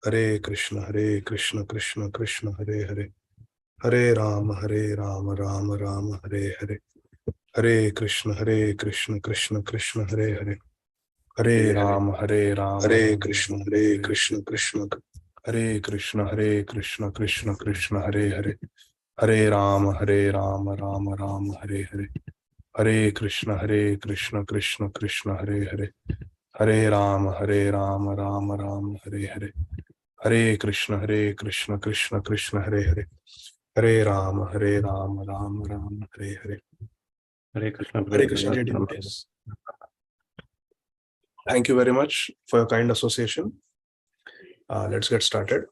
Hare Krishna Krishna Krishna Hare Hare, Hare Rama Rama Rama Hare Hare, Hare Krishna Krishna Krishna Hare Hare, Hare Rama Hare Krishna Krishna Hare Krishna Krishna Hare Hare, Hare Rama Rama Hare Hare, Hare Krishna Krishna Hare Hare, Hare Rama Rama Hare Hare, Hare Krishna Krishna Hare Hare, Hare Rama Rama Hare Hare, Hare Krishna. Hare Krishna, dear devotees. Thank you very much for your kind association. Let's get started.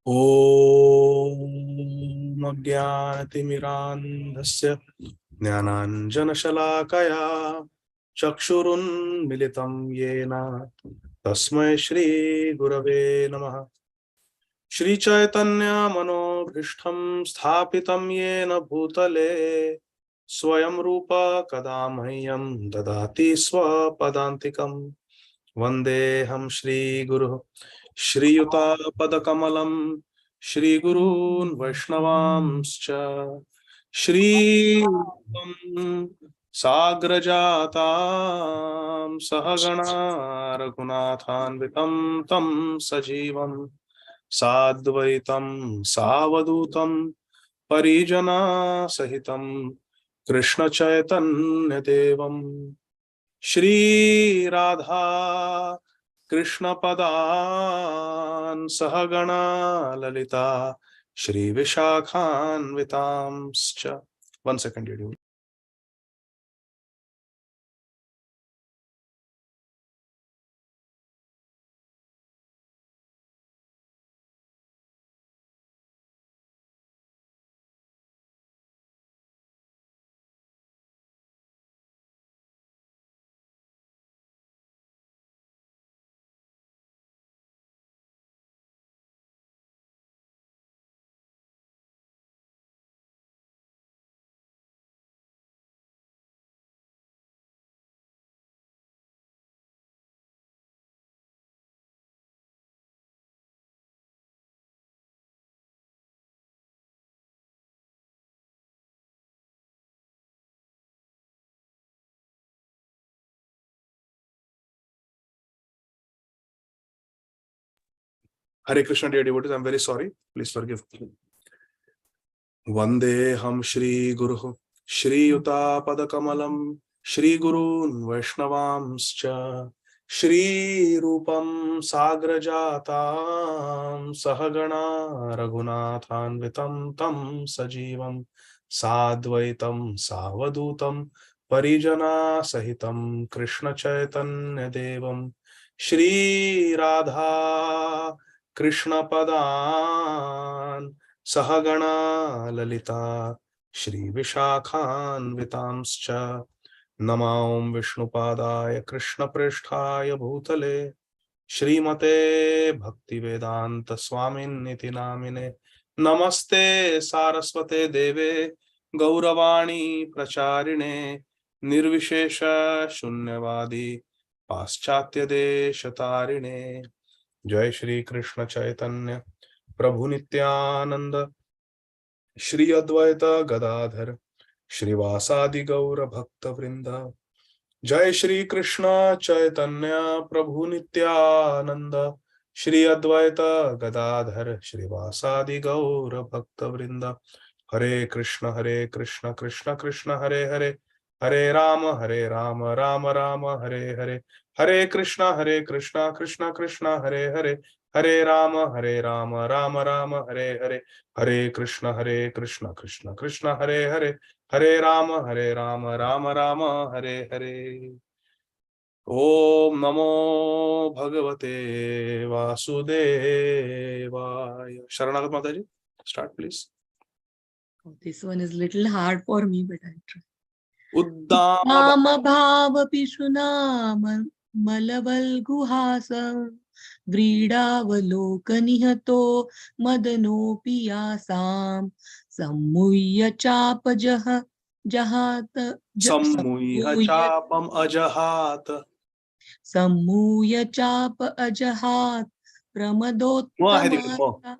Om Ajnanatirmirandhasya Jnananjanashalakaya Chakshurun Militam Yena Tasmai Shri Gurave Namaha. Shri Chaitanya Manobhishtham Sthapitam Yena Bhutale Swayam Rupa Kadamahyam Dadati Swapadantikam Vandeham Shri Guru Shri Yuta Padakamalam Shri Gurun Vaishnavamscha Shri Sagrajatam Sahagana Raghunathanvitam Tam Sajivam Sadvaitam Savadutam Parijana Sahitam Krishna Chaitanya Devam Shri Radha Krishna Padan Sahagana Lalita Shri Vishakhan Vitamscha. 1 second, dear devotee. Hare Krishna, dear devotees, I'm very sorry. Please forgive me. Vandeham Shri Guru Shri Yuta Padakamalam Shri Gurun Vaishnavamscha Shri Rupam Sagrajatam Sahagana Raghunathanvitam Tam Sajivam Sadvaitam Savadutam Parijana Sahitam Krishna Chaitanya Devam Shri Radha Krishna Padan Sahagana Lalita Shri Vishakhan Vitamscha Namam Vishnupadaya Krishna Prishthaya Bhutale Srimate Bhakti Vedanta Swamin Niti Namine Namaste Saraswate Deve Gauravani Pracharine Nirvishesha Shunyavadi Paschatya Deshatarine. Jai Shri Krishna Chaitanya Prabhu Nityananda Shri Advaita Gadādhara Shrivasadi Gaura Bhakta Vrinda. Jai Shri Krishna Chaitanya Prabhu Nityananda Shri Advaita Gadādhara Shrivasadi Gaura Bhakta Vrinda. Hare Krishna Krishna Krishna Hare Hare, Hare Rama Rama Rama Hare Hare, Hare Krishna Krishna Krishna Hare Hare, Hare Rama Rama Rama Hare Hare, Hare Krishna Krishna Krishna Hare Hare, Hare Rama Rama Rama Hare Hare. Om Namo Bhagavate Vasudevaya. Sharanagat Mataji, start please. This one is little hard for me, but I'll try. Uddama Bhava Pishunam Malaval Guhasam Vridavalokanihto Madano Piyasam Sammuya Chapa Jahata Sammuya Chapam Ajahata सम्मूय चाप अजहात म आहे तिकडे प्रमदोत्तमास्ता.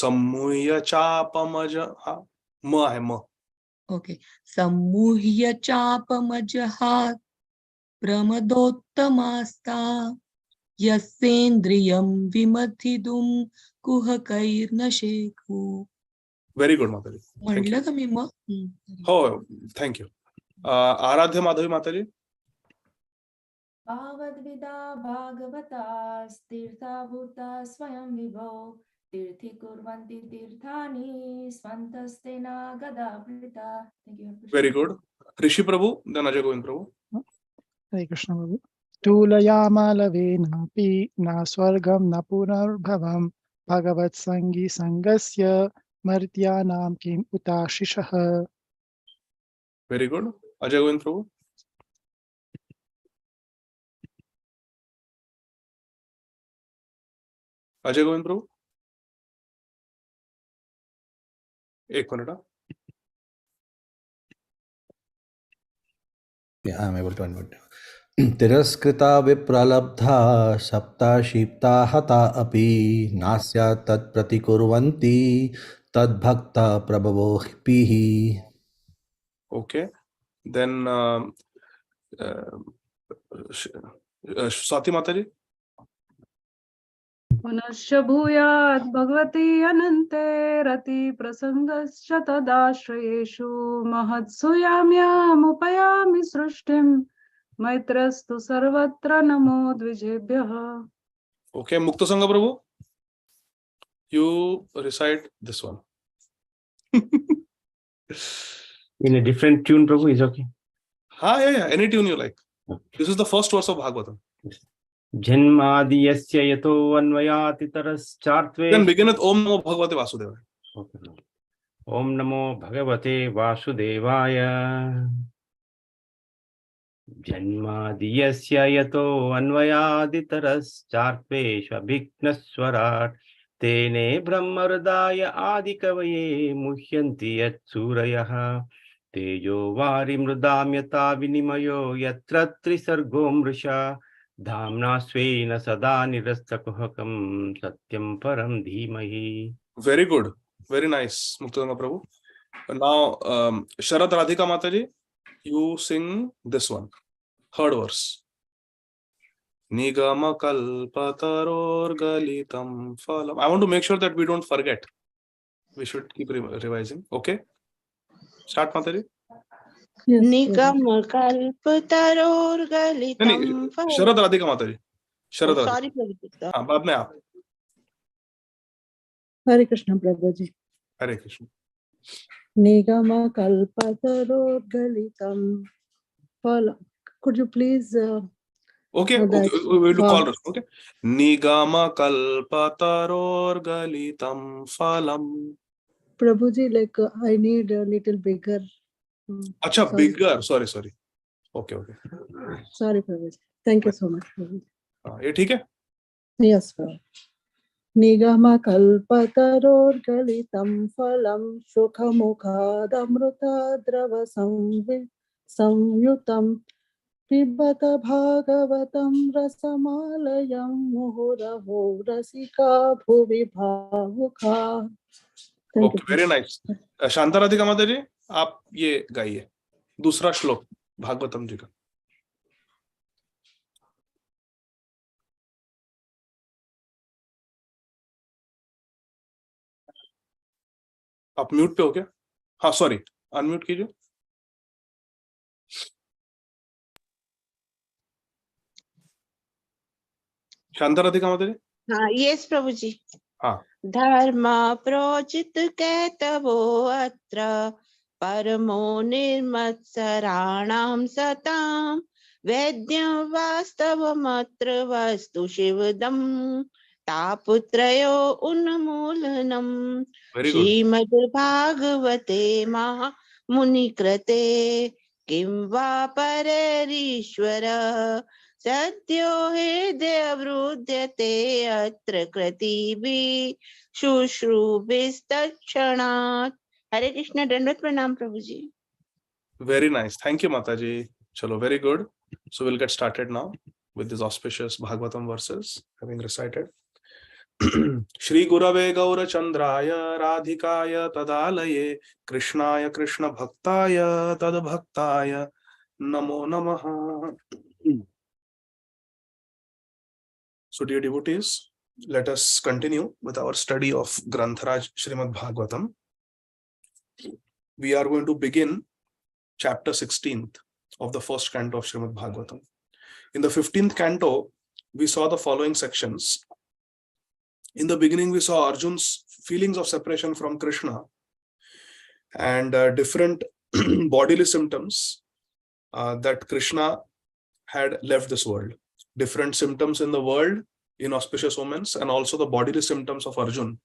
सम्मूय चापमज हा म आहे म okay. सम्मूह्य चापमजहात प्रमदोत्तमास्ता. यस्येन्द्रियं विमथितुं कुहकैर्न शेखु. Very good माताजी. म्हणलं का मी मग? हो थँक्यू. आराध्य माधवी माताजी. भागवद्विदा भागवता तीर्थाभूता स्वयं विभो तीर्थी कुर्वन्ति तीर्थानि स्वन्तस्तेना गदावृता. Very good. Rishi Prabhu then Ajay Govind Prabhu. Hare Krishna Prabhu. तुलयामालवेनापि न स्वर्गं न पुनर्भवं भगवत् संगी संगस्य मर्त्यानां किम् उताशिषः. Very good. अजय गोविंद प्रभु. अजय गोविंद प्रभु एक minute. Yeah, I'm able to unmute. तिरस्कृता विप्रलब्धा सप्ताशीप्ता हता अपि नास्या तत्प्रतिकुर्वन्ति तद्भक्ता प्रभवोऽपिः. Okay. Then Swati Mataji. पुनश्च भूयात् भगवती अनन्ते रति प्रसङ्गश्च तदाश्रयेषु महत्सु याम्यामुपयामि सृष्टिं मैत्रस्तु सर्वत्र नमो द्विजेभ्यः. Okay, Mukta Sangha Prabhu, you recite this one. In a different tune, Prabhu, is okay. Yeah, any tune you like. This is the first verse of Bhagavatam. Janmadiyasya yato anvayati taraschartve. Then begin with Om Namo Bhagavate Vasudevaya. Okay. Om Namo Bhagavate Vasudevaya. Janmadiyasya yato anvayati taraschartve shabhignaswarat tene brahmaradaya adi kavaye muhyanti yat surayah tejo vari mrudam yata vinimayo yatra trisargo mrisha धामना स्वेन सदा निरस्तकुहकं सत्यं परं धीमहि. Very good, very nice, Mukta Sangha Prabhu. Now, Sharad Radhika Mataji, you sing this one, third verse. Nigama kalpataror galitam phalam. I want to make sure that we don't forget. We should keep revising. Okay, start Mataji. निगम कल्पतरोर्गलितं शरद राधिका माता जी. शरद sorry Radhika. हाँ, बाद में आप. हरे कृष्ण प्रभु जी. हरे कृष्ण. निगम कल्पतरोर्गलितं फल. Could you please? Okay, we will call it. Okay. Nigama kalpatarorgalitam phalam. Prabhuji, like I need a little bigger. Acha, bigger. Sorry. Okay. Sorry, Prabhuji. Thank you so much, Prabhuji. ये ठीक है? Yes, Prabhu. Nigama kalpatarorgalitam phalam shukhamukadamruta drava samyutam Pibata Bhagavatam Rasamalayam Muhuraho Rasika Bhuvi Bhavukha. Okay, very nice. Shanta Radhika माता जी, आप ये गाइए दूसरा श्लोक भागवतम जी का. आप म्यूट पे हो क्या? हाँ, सॉरी, अनम्यूट कीजिए. शांता राधिका माता जी. हाँ, यस प्रभु जी. हाँ. धर्म प्रोचित कैतवो अत्र परमो निर्मत्सराणां सतां वेद्यं वास्तवमत्र वस्तु शिवदं तापुत्रयो उन्मूलनम्. श्रीमद् भागवते महामुनिकृते किं वा पररीश्वर सद्यो हृदयवृध्यते अत्र कृतिभिः शुश्रूभिस्तत्क्षणात्. हरे कृष्ण. दंडवत प्रणाम प्रभु जी. Very nice. Thank you, Mataji. Chalo, very good. So we'll get started now. with these auspicious Bhagavatam verses, having recited. Shri Gurave Gaura Chandraya Radhikaya Tadalaye Krishnaya Krishna Bhaktaya Tad Bhaktaya Namo Namaha. So, dear devotees, let us continue with our study of Grantharaj Srimad Bhagavatam. We are going to begin chapter 16th of the first canto of Srimad Bhagavatam. In the 15th canto, we saw the following sections. In the beginning, we saw Arjun's feelings of separation from Krishna and different bodily symptoms that Krishna had left this world. Different symptoms in the world, inauspicious omens, and also the bodily symptoms of Arjun.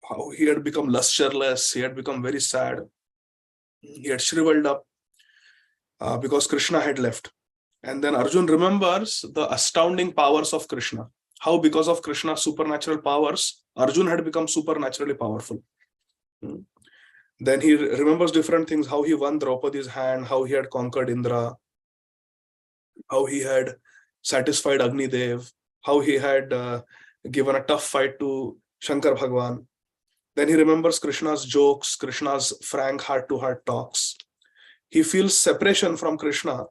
How he had become lusterless, he had become very sad, he had shriveled up because Krishna had left. And then Arjun remembers the astounding powers of Krishna. How because of Krishna's supernatural powers, Arjun had become supernaturally powerful. Then he remembers different things, how he won Draupadi's hand, how he had conquered Indra, how he had satisfied Agni Dev, how he had given a tough fight to Shankar Bhagwan. Then he remembers Krishna's jokes, Krishna's frank heart-to-heart talks. He feels separation from Krishna,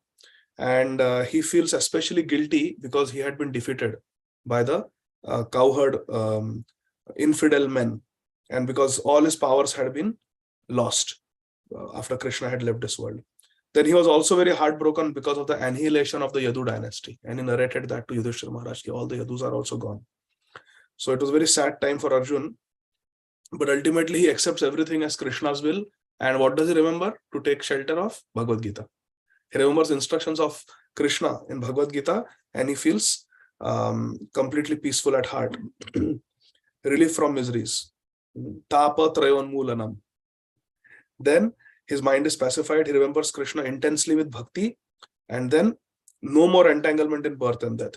and he feels especially guilty because he had been defeated by the cowherd infidel men, and because all his powers had been lost after Krishna had left this world. Then he was also very heartbroken because of the annihilation of the Yadu dynasty, and he narrated that to Yudhishthira Maharaj, all the Yadus are also gone. So it was a very sad time for Arjun, but ultimately he accepts everything as Krishna's will. And what does he remember? To take shelter of Bhagavad Gita. He remembers instructions of Krishna in Bhagavad Gita, and he feels completely peaceful at heart, relief from miseries. Tapa Trayonmulanam. Then his mind is pacified. He remembers Krishna intensely with bhakti, and then no more entanglement in birth and death.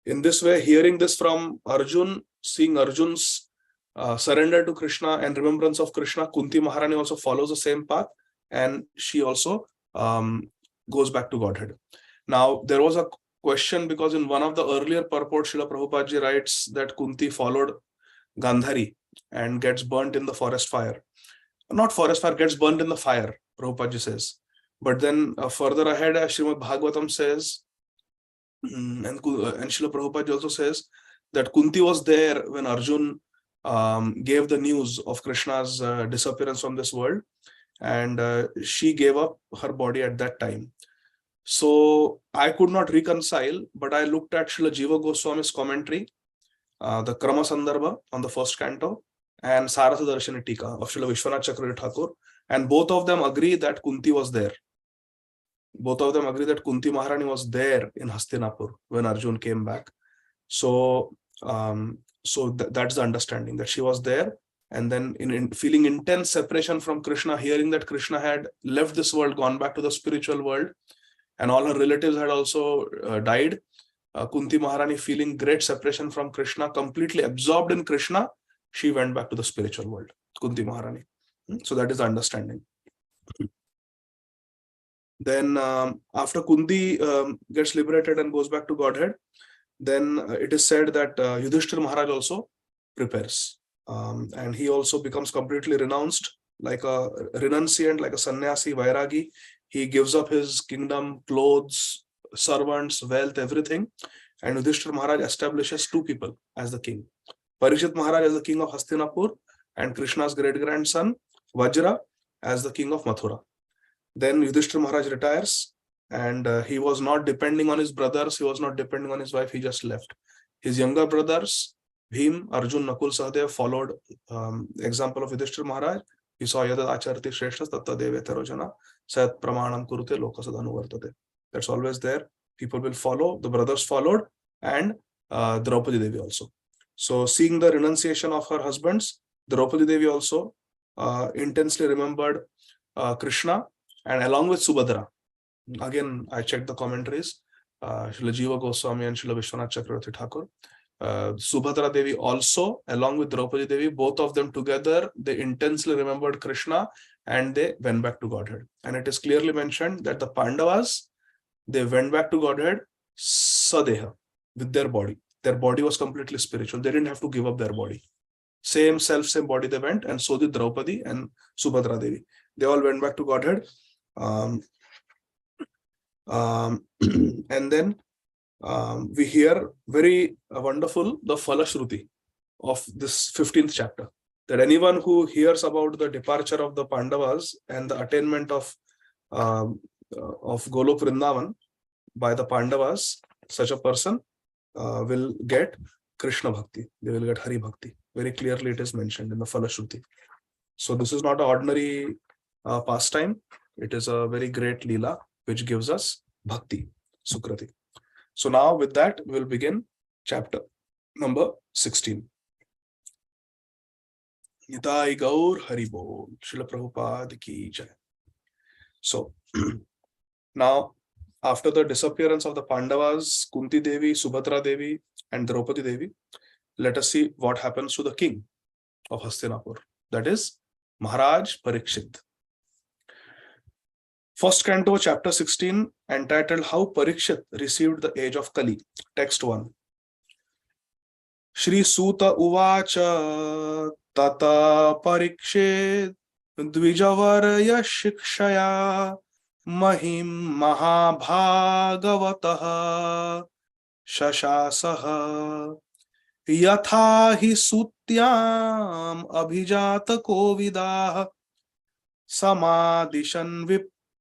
In this way, hearing this from Arjun, seeing Arjun's surrender to Krishna and remembrance of Krishna, Kunti Maharani also follows the same path, and she also goes back to Godhead. Now, there was a question because in one of the earlier purports, Srila Prabhupada ji writes that Kunti followed Gandhari and gets burnt in the forest fire. Not forest fire, gets burnt in the fire, Prabhupada ji says. But then further ahead, Srimad Bhagavatam says, and Srila Prabhupada ji also says that Kunti was there when Arjun gave the news of Krishna's disappearance from this world, and she gave up her body at that time. So I could not reconcile, but I looked at Srila Jiva Goswami's commentary, the Krama Sandarbha on the first canto, and Saratha Darshani Tika of Srila Vishwanath Chakravarti Thakur, and both of them agree that Kunti was there. Both of them agree that Kunti Maharani was there in Hastinapur when Arjun came back. So that's the understanding, that she was there, and then in feeling intense separation from Krishna, hearing that Krishna had left this world, gone back to the spiritual world, and all her relatives had also died. Kunti Maharani feeling great separation from Krishna, completely absorbed in Krishna, she went back to the spiritual world, Kunti Maharani. So that is the understanding. Then after Kunti gets liberated and goes back to Godhead, then it is said that Yudhishthira Maharaj also prepares. And he also becomes completely renounced, like a renunciant, like a sannyasi, vairagi. He gives up his kingdom, clothes, servants, wealth, everything. And Yudhishthira Maharaj establishes two people as the king. Parikshit Maharaj as the king of Hastinapur, and Krishna's great-grandson, Vajra, as the king of Mathura. Then Yudhishthira Maharaj retires, and he was not depending on his brothers, he was not depending on his wife, he just left. His younger brothers, Bhim, Arjun, Nakul, Sahadev, followed example of Yudhishthira Maharaj. He saw Yadad Acharati Shreshtas Tatta Devetaro Jana Sat Pramanam Kurute Lokasadanu Vartate. That's always there. People will follow. The brothers followed, and Draupadi Devi also. So seeing the renunciation of her husbands, Draupadi Devi also intensely remembered Krishna, and along with Subhadra. Again, I checked the commentaries. Srila Jiva Goswami and Srila Vishwanath Chakravarti Thakur. Subhadra Devi also, along with Draupadi Devi, both of them together, they intensely remembered Krishna and they went back to Godhead. And it is clearly mentioned that the Pandavas, they went back to Godhead Sadeha, with their body. Their body was completely spiritual. They didn't have to give up their body. Same body they went, and so did Draupadi and Subhadra Devi. They all went back to Godhead. And then we hear very wonderful the Falashruti of this 15th chapter, that anyone who hears about the departure of the Pandavas and the attainment of Golok Vrindavan by the Pandavas, such a person will get Krishna Bhakti. They will get Hari Bhakti. Very clearly it is mentioned in the Falashruti. So this is not an ordinary pastime. It is a very great Leela which gives us Bhakti, Sukrati. So now with that, we'll begin chapter number 16. Nitai Gaur Haribol, Srila Prabhupada Ki Jai. So now, after the disappearance of the Pandavas, Kunti Devi, Subhadra Devi, and Draupadi Devi, let us see what happens to the king of Hastinapur. That is Maharaja Parikshit. First canto, chapter 16, entitled How Parikshit Received the Age of Kali. Text 1. Shri Suta Uvacha Tata Parikshit Dvijavarya Shikshaya Mahim Mahabhagavataha Shashasaha Yatha hi Sutyam Abhijata Kovidah Samadishan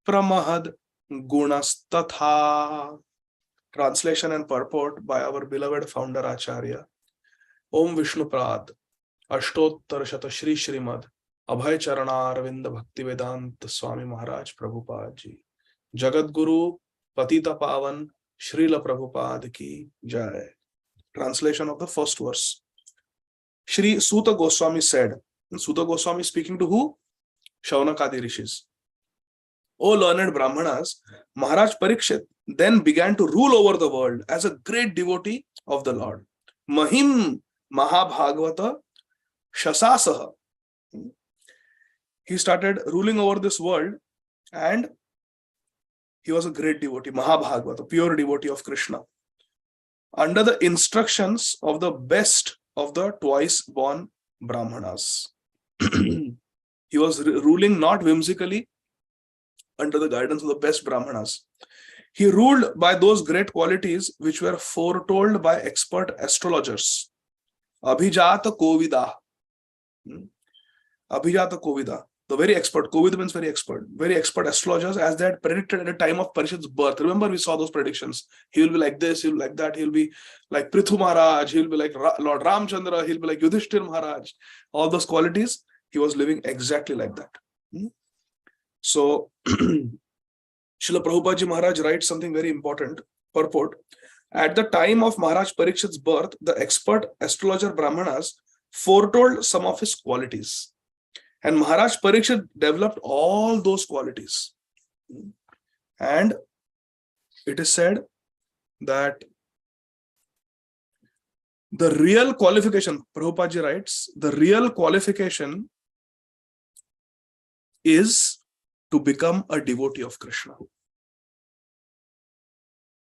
Vipramahad Gunastatha. Translation and purport by our beloved founder Acharya. Om Vishnuprad Ashtottar Shata Shri Srīmad Abhay Charana Arvinda Bhakti Vedanta Swami Maharaj Prabhupada Ji. Jagat Guru Patita Pavan Srila Prabhupada Ki Jai. Translation of the first verse. Shri Suta Goswami said, Suta Goswami speaking to who? Shaunakadi Rishis. O learned Brahmanas, Maharaj Parikshit then began to rule over the world as a great devotee of the Lord. Mahim Mahabhagavata Shasasaha. He started ruling over this world and he was a great devotee, Mahabhagavata, pure devotee of Krishna, under the instructions of the best of the twice born Brahmanas. He was ruling not whimsically, under the guidance of the best Brahmanas. He ruled by those great qualities which were foretold by expert astrologers. Abhijata Kovida. Abhijata Kovida. The very expert. Kovida means very expert astrologers, as they had predicted at the time of Parikshit's birth. Remember, we saw those predictions. He will be like this, he will be like that, he will be like Prithu Maharaj, he will be like Lord Ramchandra, he will be like Yudhishthir Maharaj. All those qualities, he was living exactly like that. So, Srila Prabhupada Ji Maharaj writes something very important, purport. At the time of Maharaj Parikshit's birth, the expert astrologer Brahmanas foretold some of his qualities. And Maharaj Parikshit developed all those qualities. And it is said that the real qualification, Prabhupada Ji writes, the real qualification is to become a devotee of Krishna.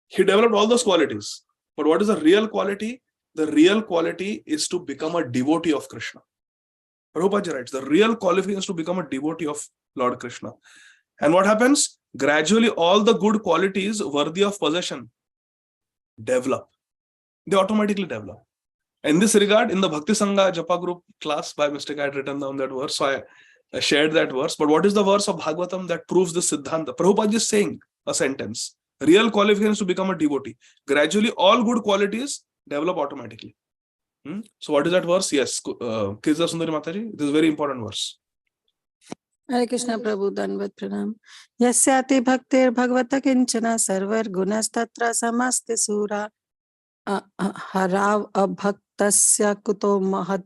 He developed all those qualities. But what is the real quality? The real quality is to become a devotee of Krishna. Prabhupada Ji writes, the real qualification is to become a devotee of Lord Krishna. And what happens? Gradually, all the good qualities worthy of possession develop. They automatically develop. In this regard, in the Bhakti Sangha Japa group class, by mistake I had written down that verse, so I shared that verse. But what is the verse of Bhagavatam that proves this Siddhanta? Prabhupada is saying a sentence. Real qualification is to become a devotee. Gradually, all good qualities develop automatically. So what is that verse? Yes, Kirtha Sundari Mataji, this is a very important verse. Hare Krishna Prabhu Danvat Pranam. Yasyati bhaktir bhagavata kinchana sarvar gunas tatra samaste sura harav abhaktasya kuto mahad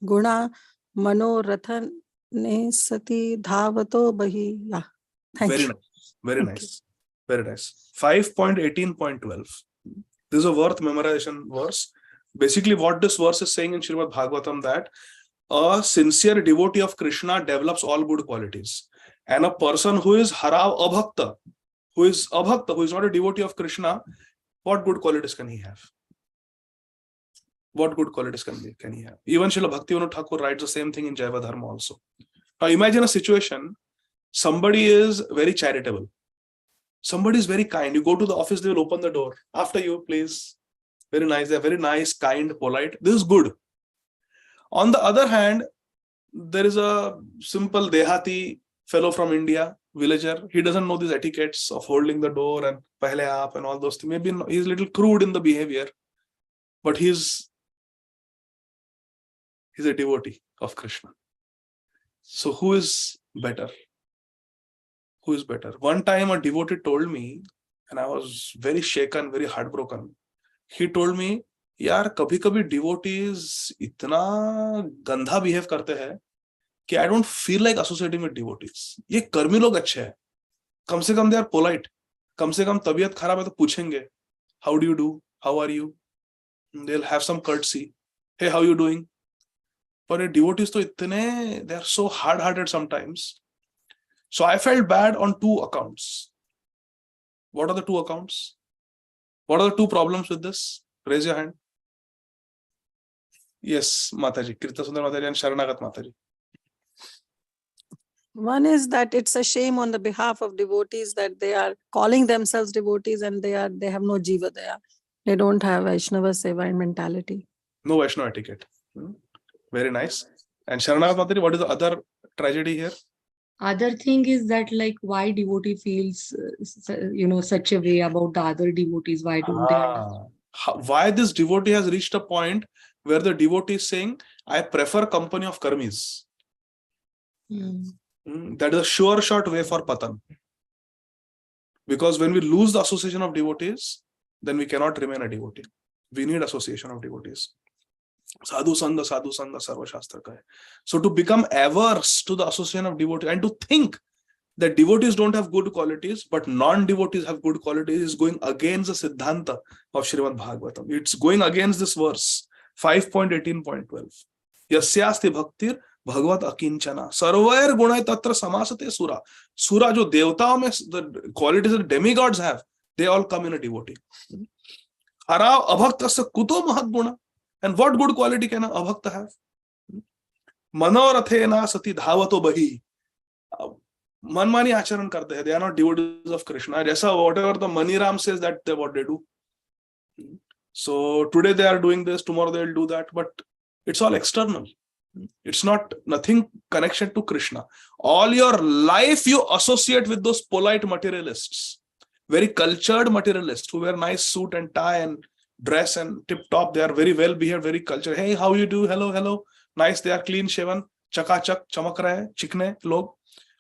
guna manorathan ne sati dhavato bahi. Yeah. Very nice. Very nice. Very nice. 5.18.12. This is a worth memorization verse. Basically, what this verse is saying in Srimad Bhagavatam, that a sincere devotee of Krishna develops all good qualities. And a person who is harav abhakta, who is not a devotee of Krishna, What good qualities can he have? What good qualities can he have? Even Srila Bhaktivinoda Thakur writes the same thing in Jaiva Dharma also. Now imagine a situation, somebody is very charitable. Somebody is very kind. You go to the office, they will open the door. After you, please. Very nice. They're very nice, kind, polite. This is good. On the other hand, there is a simple Dehati fellow from India, villager. He doesn't know these etiquettes of holding the door and pehle aap and all those things. Maybe he's a little crude in the behavior, but he's a devotee of Krishna. So who is better? Who is better? One time a devotee told me, and I was very shaken, very heartbroken. He told me, यार कभी-कभी devotees इतना गंदा behave करते हैं कि I don't feel like associating with devotees. ये कर्मी लोग अच्छे हैं. कम से कम they are polite. कम से कम तबीयत खराब है तो पूछेंगे. How do you do? How are you? They'll have some courtesy. Hey, how are you doing? पर ये devotees तो इतने, they are so hard-hearted sometimes. So I felt bad on two accounts. What are the two accounts? What are the two problems with this? Raise your hand. Yes, Mataji, Kirta Sundar Mataji and Sharanagat Mataji. One is that it's a shame on the behalf of devotees that they are calling themselves devotees and they have no jiva daya. They don't have Vaishnava Seva mentality. No Vaishnava etiquette. Very nice. And Sharanagat Mataji, what is the other tragedy here? Other thing is that, like, why devotee feels, such a way about the other devotees. Why don't they? Why this devotee has reached a point where the devotee is saying, I prefer company of karmis. That is a sure shot way for patan. Because when we lose the association of devotees, then we cannot remain a devotee. We need association of devotees. Sadhu Sangha Sarva Shastra ka hai. So to become averse to the association of devotees and to think that devotees don't have good qualities, but non-devotees have good qualities is going against the Siddhanta of Srīmad Bhāgavatam. It's going against this verse, 5.18.12. Yasyasti bhaktir bhagavat akinchana sarvair gunai tatra samasate sura. Sura jo devta mein the qualities that demigods have, they all come in a devotee. Hara abhaktasya kuto mahat guna. And what good quality can an abhakta have? Manorathena sati dhavato bahi. Manmani acharan karte hai. They are not devotees of Krishna. Jaisa whatever the Maniram says, that what they do. So today they are doing this, tomorrow they will do that, but it's all external. It's not nothing connection to Krishna. All your life you associate with those polite materialists, very cultured materialists who wear nice suit and tie and dress and tip top. They are very well behaved, very cultured. Hey, how you do? Hello, hello. Nice. They are clean shaven, chakachak, chamak rahe hai, chikne log.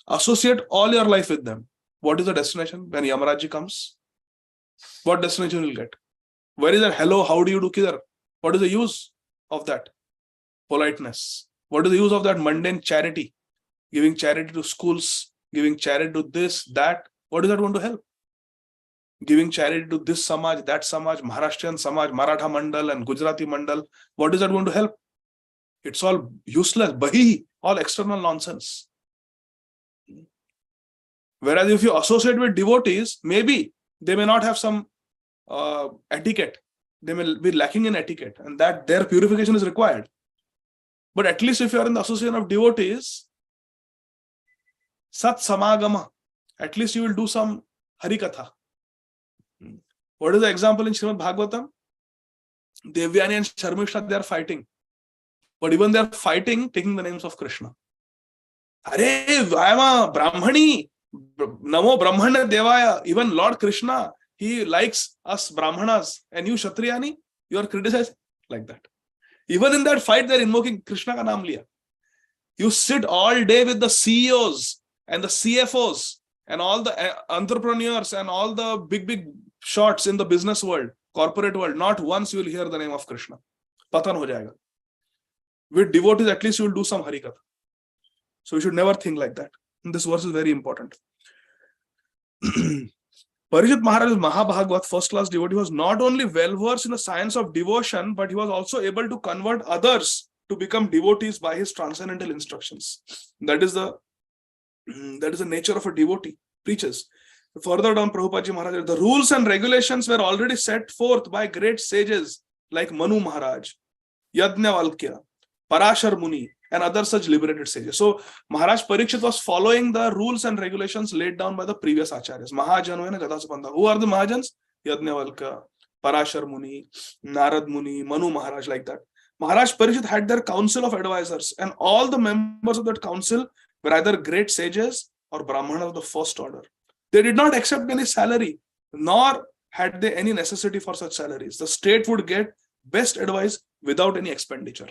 Associate all your life with them. What is the destination when Yamaraji comes? What destination you will get? Where is that hello, how do you do, kidhar? What is the use of that politeness? What is the use of that mundane charity? Giving charity to schools, giving charity to this, that. What is that going to help? Giving charity to this Samaj, that Samaj, Maharashtrian Samaj, Maratha Mandal and Gujarati Mandal. What is that going to help? It's all useless, bahi, all external nonsense. Whereas if you associate with devotees, maybe they may not have some etiquette. They may be lacking in etiquette and that their purification is required. But at least if you are in the association of devotees, Sat Samagama, at least you will do some Harikatha. What is the example in Srīmad Bhāgavatam? Devyani and Sharmishta, they are fighting. But even they are fighting, taking the names of Krishna. Are, I am a Brahmani. Namo Brahmana Devaya. Even Lord Krishna, he likes us Brahmanas. And you Kshatriyani, you are criticized like that. Even in that fight, they are invoking Krishna ka naam liya. You sit all day with the CEOs and the CFOs and all the entrepreneurs and all the big shots in the business world, corporate world. Not once you will hear the name of Krishna. Patan ho jayega. With devotees, at least you will do some Harikatha. So you should never think like that. And this verse is very important. Parikshit Maharaj's Mahabhagavat, first class devotee, was not only well versed in the science of devotion, but he was also able to convert others to become devotees by his transcendental instructions. That is the nature of a devotee. Preaches. Further down, Prabhupada Ji Maharaj, the rules and regulations were already set forth by great sages like Manu Maharaj, Yajnavalkya, Parashar Muni, and other such liberated sages. So Maharaj Parikshit was following the rules and regulations laid down by the previous acharyas. Mahajanu Gadasapanda. Who are the Mahajans? Yajnavalkya, Parashar Muni, Narad Muni, Manu Maharaj, like that. Maharaj Parikshit had their council of advisors, and all the members of that council were either great sages or Brahmana of the first order. They did not accept any salary, nor had they any necessity for such salaries. The state would get best advice without any expenditure.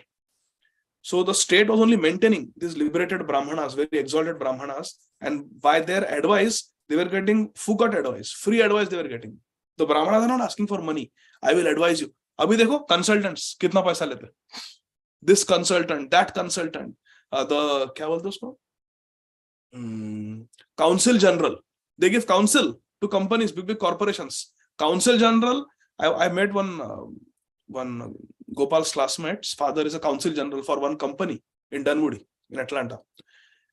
So the state was only maintaining these liberated Brahmanas, very exalted Brahmanas, and by their advice, they were getting fugat advice, free advice they were getting. The Brahmanas are not asking for money. I will advise you. Abhi dekho, consultants, kitna paisa lete? This consultant, that consultant, the kya bolte usko? Counsel General. They give counsel to companies, big corporations. Counsel General, I met one Gopal's classmate's father is a counsel general for one company in Dunwoody, in Atlanta.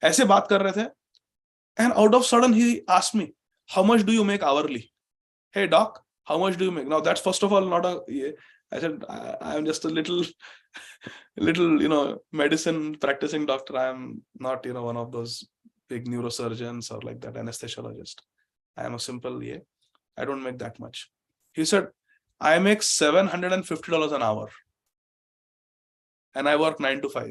ऐसे बात कर रहे थे, and out of sudden he asked me, how much do you make hourly? Hey doc, how much do you make? Now that's first of all not a, I said, I'm just a little, medicine practicing doctor. I'm not, one of those big neurosurgeons or like that, anesthesiologist. I am a simple, I don't make that much. He said, I make $750 an hour. And I work 9 to 5,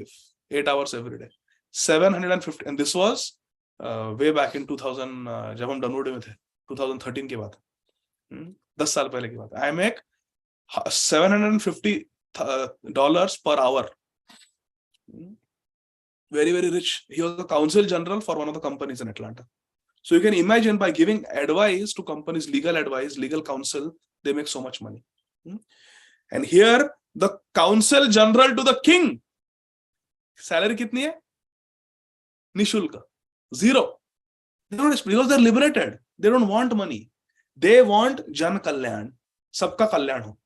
8 hours every day. 750. And this was way back in 2000, जब हम Dunwoody में थे, 2013 की बात, 10 साल पहले की बात. I make $750 per hour. Very, very rich. He was the counsel general for one of the companies in Atlanta. So you can imagine, by giving advice to companies, legal advice, legal counsel, they make so much money. And here, the counsel general to the king, salary kitni hai? Nishulka. Zero. Because they're liberated. They don't want money. They want Jan Kalyan. Sabka Kalyan ho.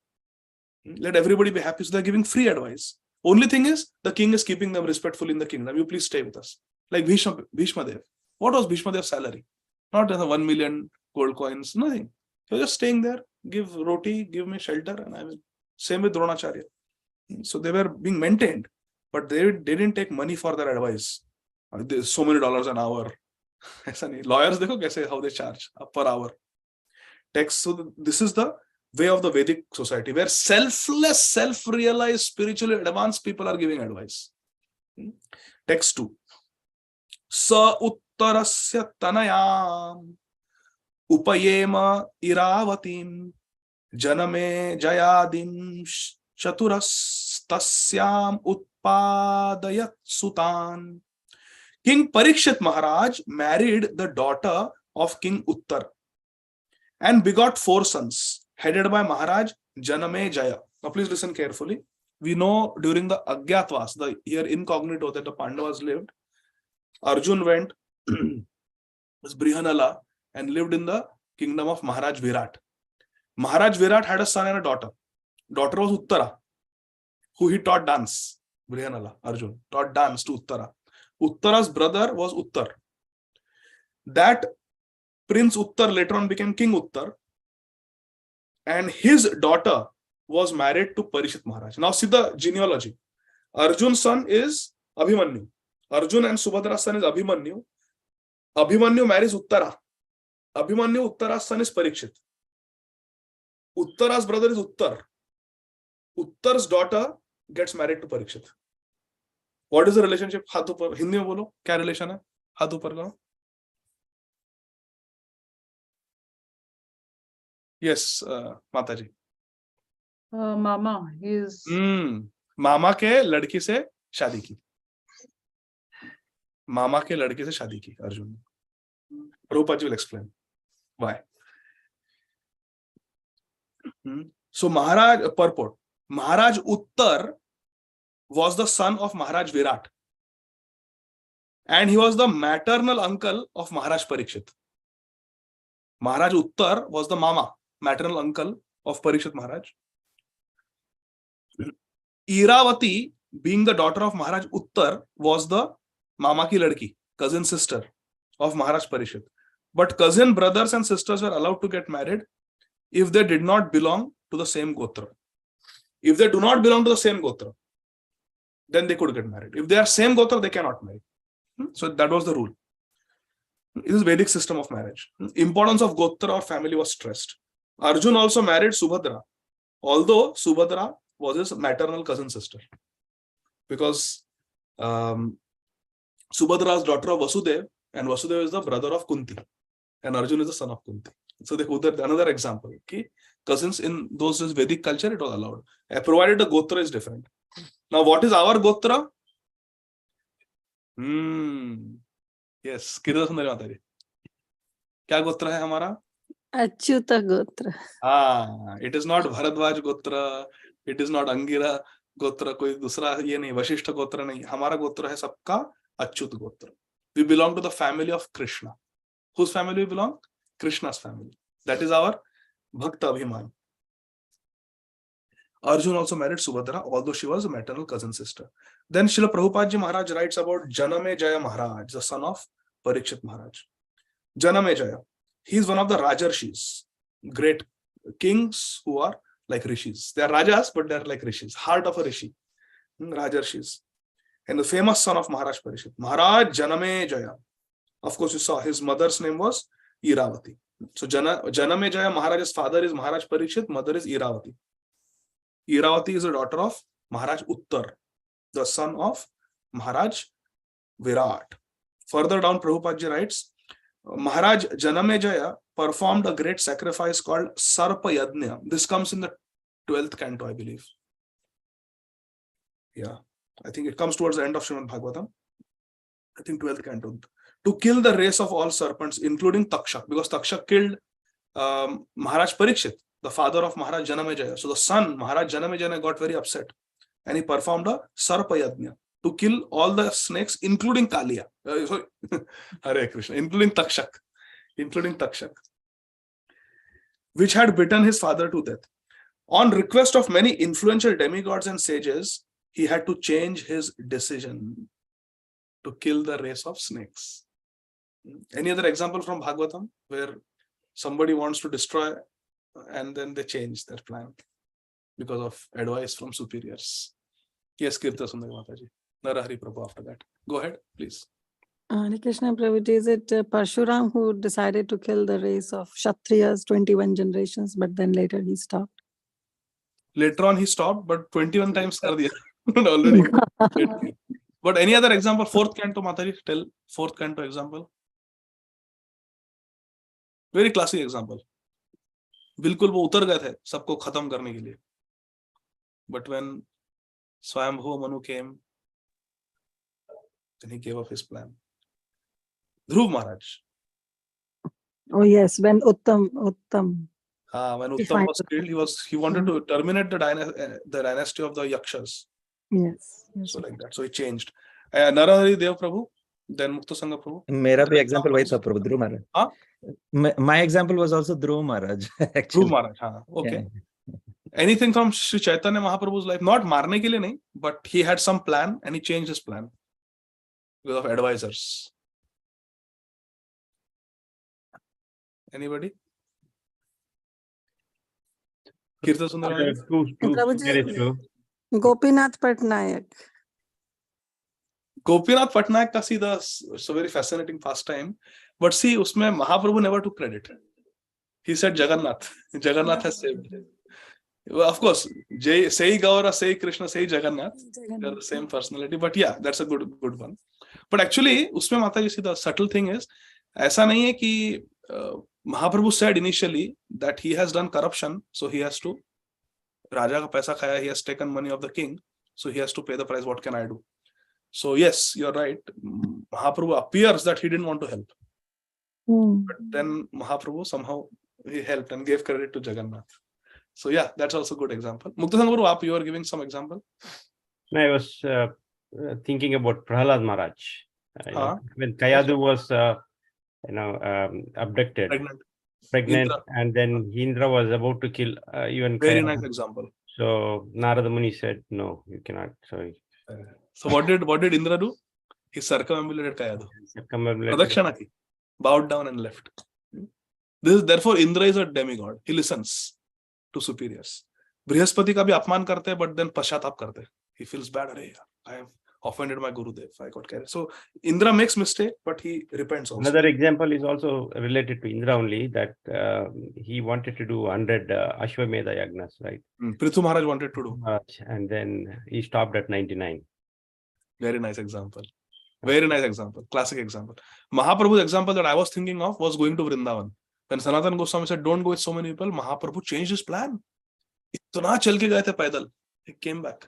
Let everybody be happy. So they're giving free advice. Only thing is, the king is keeping them respectful in the kingdom. You please stay with us. Like Bhishma Dev. What was Bhishma Dev's salary? Not 1 million gold coins, nothing. He was just staying there, give roti, give me shelter, and I will. Same with Dronacharya. So they were being maintained, but they didn't take money for their advice. There's so many dollars an hour. Lawyers, dekho kaise, how they charge per hour. Text. So this is the way of the Vedic society, where selfless, self-realized, spiritually advanced people are giving advice. Text 2. Sa uttarasya tanayam upayema iravatim janame jayadim chaturastasyam utpadayat sutan. King Parikshit Maharaj married the daughter of King Uttar and begot 4 sons, headed by Maharaj Janame Jaya. Now please listen carefully. We know during the Agyatwas, the year incognito that the Pandavas lived, Arjun went as Brihanala and lived in the kingdom of Maharaj Virat. Maharaj Virat had a son and a daughter. Daughter was Uttara, who he taught dance. Brihanala, Arjun, taught dance to Uttara. Uttara's brother was Uttar. That Prince Uttar later on became King Uttar, and his daughter was married to Parikshit Maharaj. Now see the genealogy. Arjun's son is Abhimanyu. Arjun and Subhadra's son is Abhimanyu. Abhimanyu marries Uttara. Abhimanyu, Uttara's son is Parikshit. Uttara's brother is Uttar. Uttar's daughter gets married to Parikshit. What is the relationship? हाथ ऊपर, हिंदी में बोलो, क्या relation है? हाथ ऊपर करो. Yes, Mataji. Mama, he is. मामा के लड़की से शादी की. मामा के लड़के से शादी की अर्जुन ने. Prabhupada will explain why. So Maharaj purport. Maharaj Uttar was the son of Maharaj Virat, and he was the maternal uncle of Maharaj Parikshit. Maharaj Uttar was the mama, maternal uncle of Parikshit Maharaj. Iravati, being the daughter of Maharaj Uttar, was the mama ki ladki, cousin sister of Maharaj Parikshit. But cousin brothers and sisters were allowed to get married if they did not belong to the same gotra. If they do not belong to the same gotra, then they could get married. If they are same gotra, they cannot marry. So that was the rule. It is Vedic system of marriage. Importance of gotra or family was stressed. Arjun also married Subhadra, although Subhadra was his maternal cousin sister, because Subhadra's daughter of Vasudev, and Vasudev is the brother of Kunti, and Arjun is the son of Kunti. So they put another example. Okay, cousins in those Vedic culture, it was allowed, provided the gotra is different. Now, what is our gotra? Yes, Kirtan Sundari Mataji. क्या गोत्र है हमारा? Achyuta Gotra. It is not Bharadwaj Gotra, it is not Angira Gotra, कोई दूसरा ये नहीं, वशिष्ठ गोत्र नहीं, हमारा गोत्र है सबका अच्युत गोत्र. We belong to the family of Krishna. Whose family we belong? Krishna's family. That is our Bhakta Abhiman. Arjun also married Subhadra, although she was a maternal cousin sister. Then Srila Prabhupada Ji Maharaj writes about Janamejaya Maharaj, the son of Parikshit Maharaj. Janamejaya, he is one of the Rajarshis, great kings who are like rishis. They are rajas, but they are like rishis, heart of a rishi, Rajarshis. And the famous son of Maharaja Parikshit, Maharaj Janamejaya. Of course, you saw his mother's name was Iravati. So Janamejaya Maharaj's father is Maharaj Parikshit, mother is Iravati. Iravati is a daughter of Maharaj Uttar, the son of Maharaj Virat. Further down, Prabhupada Ji writes, Maharaj Janamejaya performed a great sacrifice called Sarpa Yajna. This comes in the 12th canto, I believe. Yeah, I think it comes towards the end of Srīmad Bhāgavatam. I think 12th canto. To kill the race of all serpents, including Takshak, because Takshak killed Maharaj Parikshit, the father of Maharaj Janamejaya. So the son, Maharaj Janamejaya, got very upset and he performed a Sarpa Yajna to kill all the snakes, including Kaliya. Hare Krishna, including Takshak, which had bitten his father to death. On request of many influential demigods and sages, he had to change his decision to kill the race of snakes. Any other example from Bhagavatam where somebody wants to destroy and then they change their plan because of advice from superiors? Yes, Kirtan Sundari Mataji. Narahari Prabhu after that. Go ahead, please. Hare Krishna Prabhuji, is it Parshuram who decided to kill the race of Kshatriyas, 21 generations, but then later he stopped? Later on he stopped, but 21 times kar diya already. But any other example? Fourth canto, Mataji, tell fourth canto example. Very classic example. बिल्कुल वो उतर गए थे सबको खत्म करने के लिए. But when Swayambhu Manu came, then he gave up his plan. Dhruv Maharaj. Oh yes, when Uttam. When Uttam was killed, he wanted to terminate the dynasty of the Yakshas. Yes. So like that. So he changed. Narahari Dev Prabhu, then Mukta Sangha Prabhu. मेरा भी example वही था प्रभु, ध्रुव महाराज. My example was also Dhruv Maharaj. Dhruv Maharaj, okay. Yeah. Anything from Sri Chaitanya Mahaprabhu's life? Not marne ke liye nahi, but he had some plan and he changed his plan because of advisors. Anybody? Kirtan Sundari. Gopinath Patnaik. Gopinath Patnaik ka see so very fascinating pastime. But see, usme Mahaprabhu never took credit. He said Jagannath. Jagannath has saved. Well, of course, say Gaura, say Krishna, say Jagannath. They're the same personality. But yeah, that's a good one. But actually, usme Mata, you see, the subtle thing is, aisa nahi hai ki Mahaprabhu said initially that he has done corruption, so he has to, Raja ka paisa khaya, he has taken money of the king, so he has to pay the price. What can I do? So yes, you're right. Mahaprabhu appears that he didn't want to help. But then Mahaprabhu somehow he helped and gave credit to Jagannath. So yeah, that's also a good example. Mukta Sangha Prabhu, you are giving some example. I was thinking about Prahlad Maharaj. When Kayadu was abducted, pregnant, and then Indra was about to kill even Very Kayadu. Nice example. So Narada Muni said, no, you cannot. Sorry. So what did Indra do? He circumambulated Kayadu. Pradakshana ki. bowed down and left. Therefore, Indra is a demigod. He listens to superiors. Brihaspati ka bhi apman karte hai, but then paschatap karte hai. He feels bad. I have offended my Gurudev. I got carried. So Indra makes mistake, but he repents also. Another example is also related to Indra only, that he wanted to do 100 Ashwamedha Yagnas, right? Prithu Maharaj wanted to do. And then he stopped at 99. Very nice example. Very nice example. Classic example. Mahaprabhu's example that I was thinking of was going to Vrindavan. When Sanatana Goswami said, don't go with so many people, Mahaprabhu changed his plan. Itna chal ke gaye the paidal. He came back.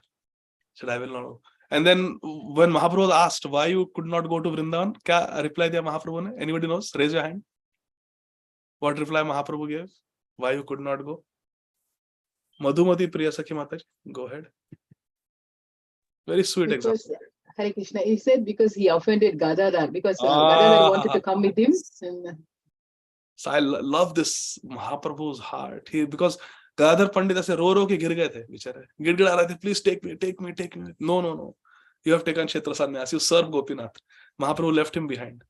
Said, I will not go. And then when Mahaprabhu was asked why you could not go to Vrindavan, kya reply diya Mahaprabhu ne? Anybody knows? Raise your hand. What reply Mahaprabhu gave? Why you could not go? Madhumati Priyasakhi Mataji, go ahead. Very sweet example. Hare Krishna, he said because he offended Gadadhar, because Gadadhar wanted to come with him. And, so I love this Mahaprabhu's heart. Because Gadadhar Pandit se ro ke gir gaye the, bichare. Gidgida rahe the, please take me. No. You have taken Kshetra Sannyas. You serve Gopinath. Mahaprabhu left him behind.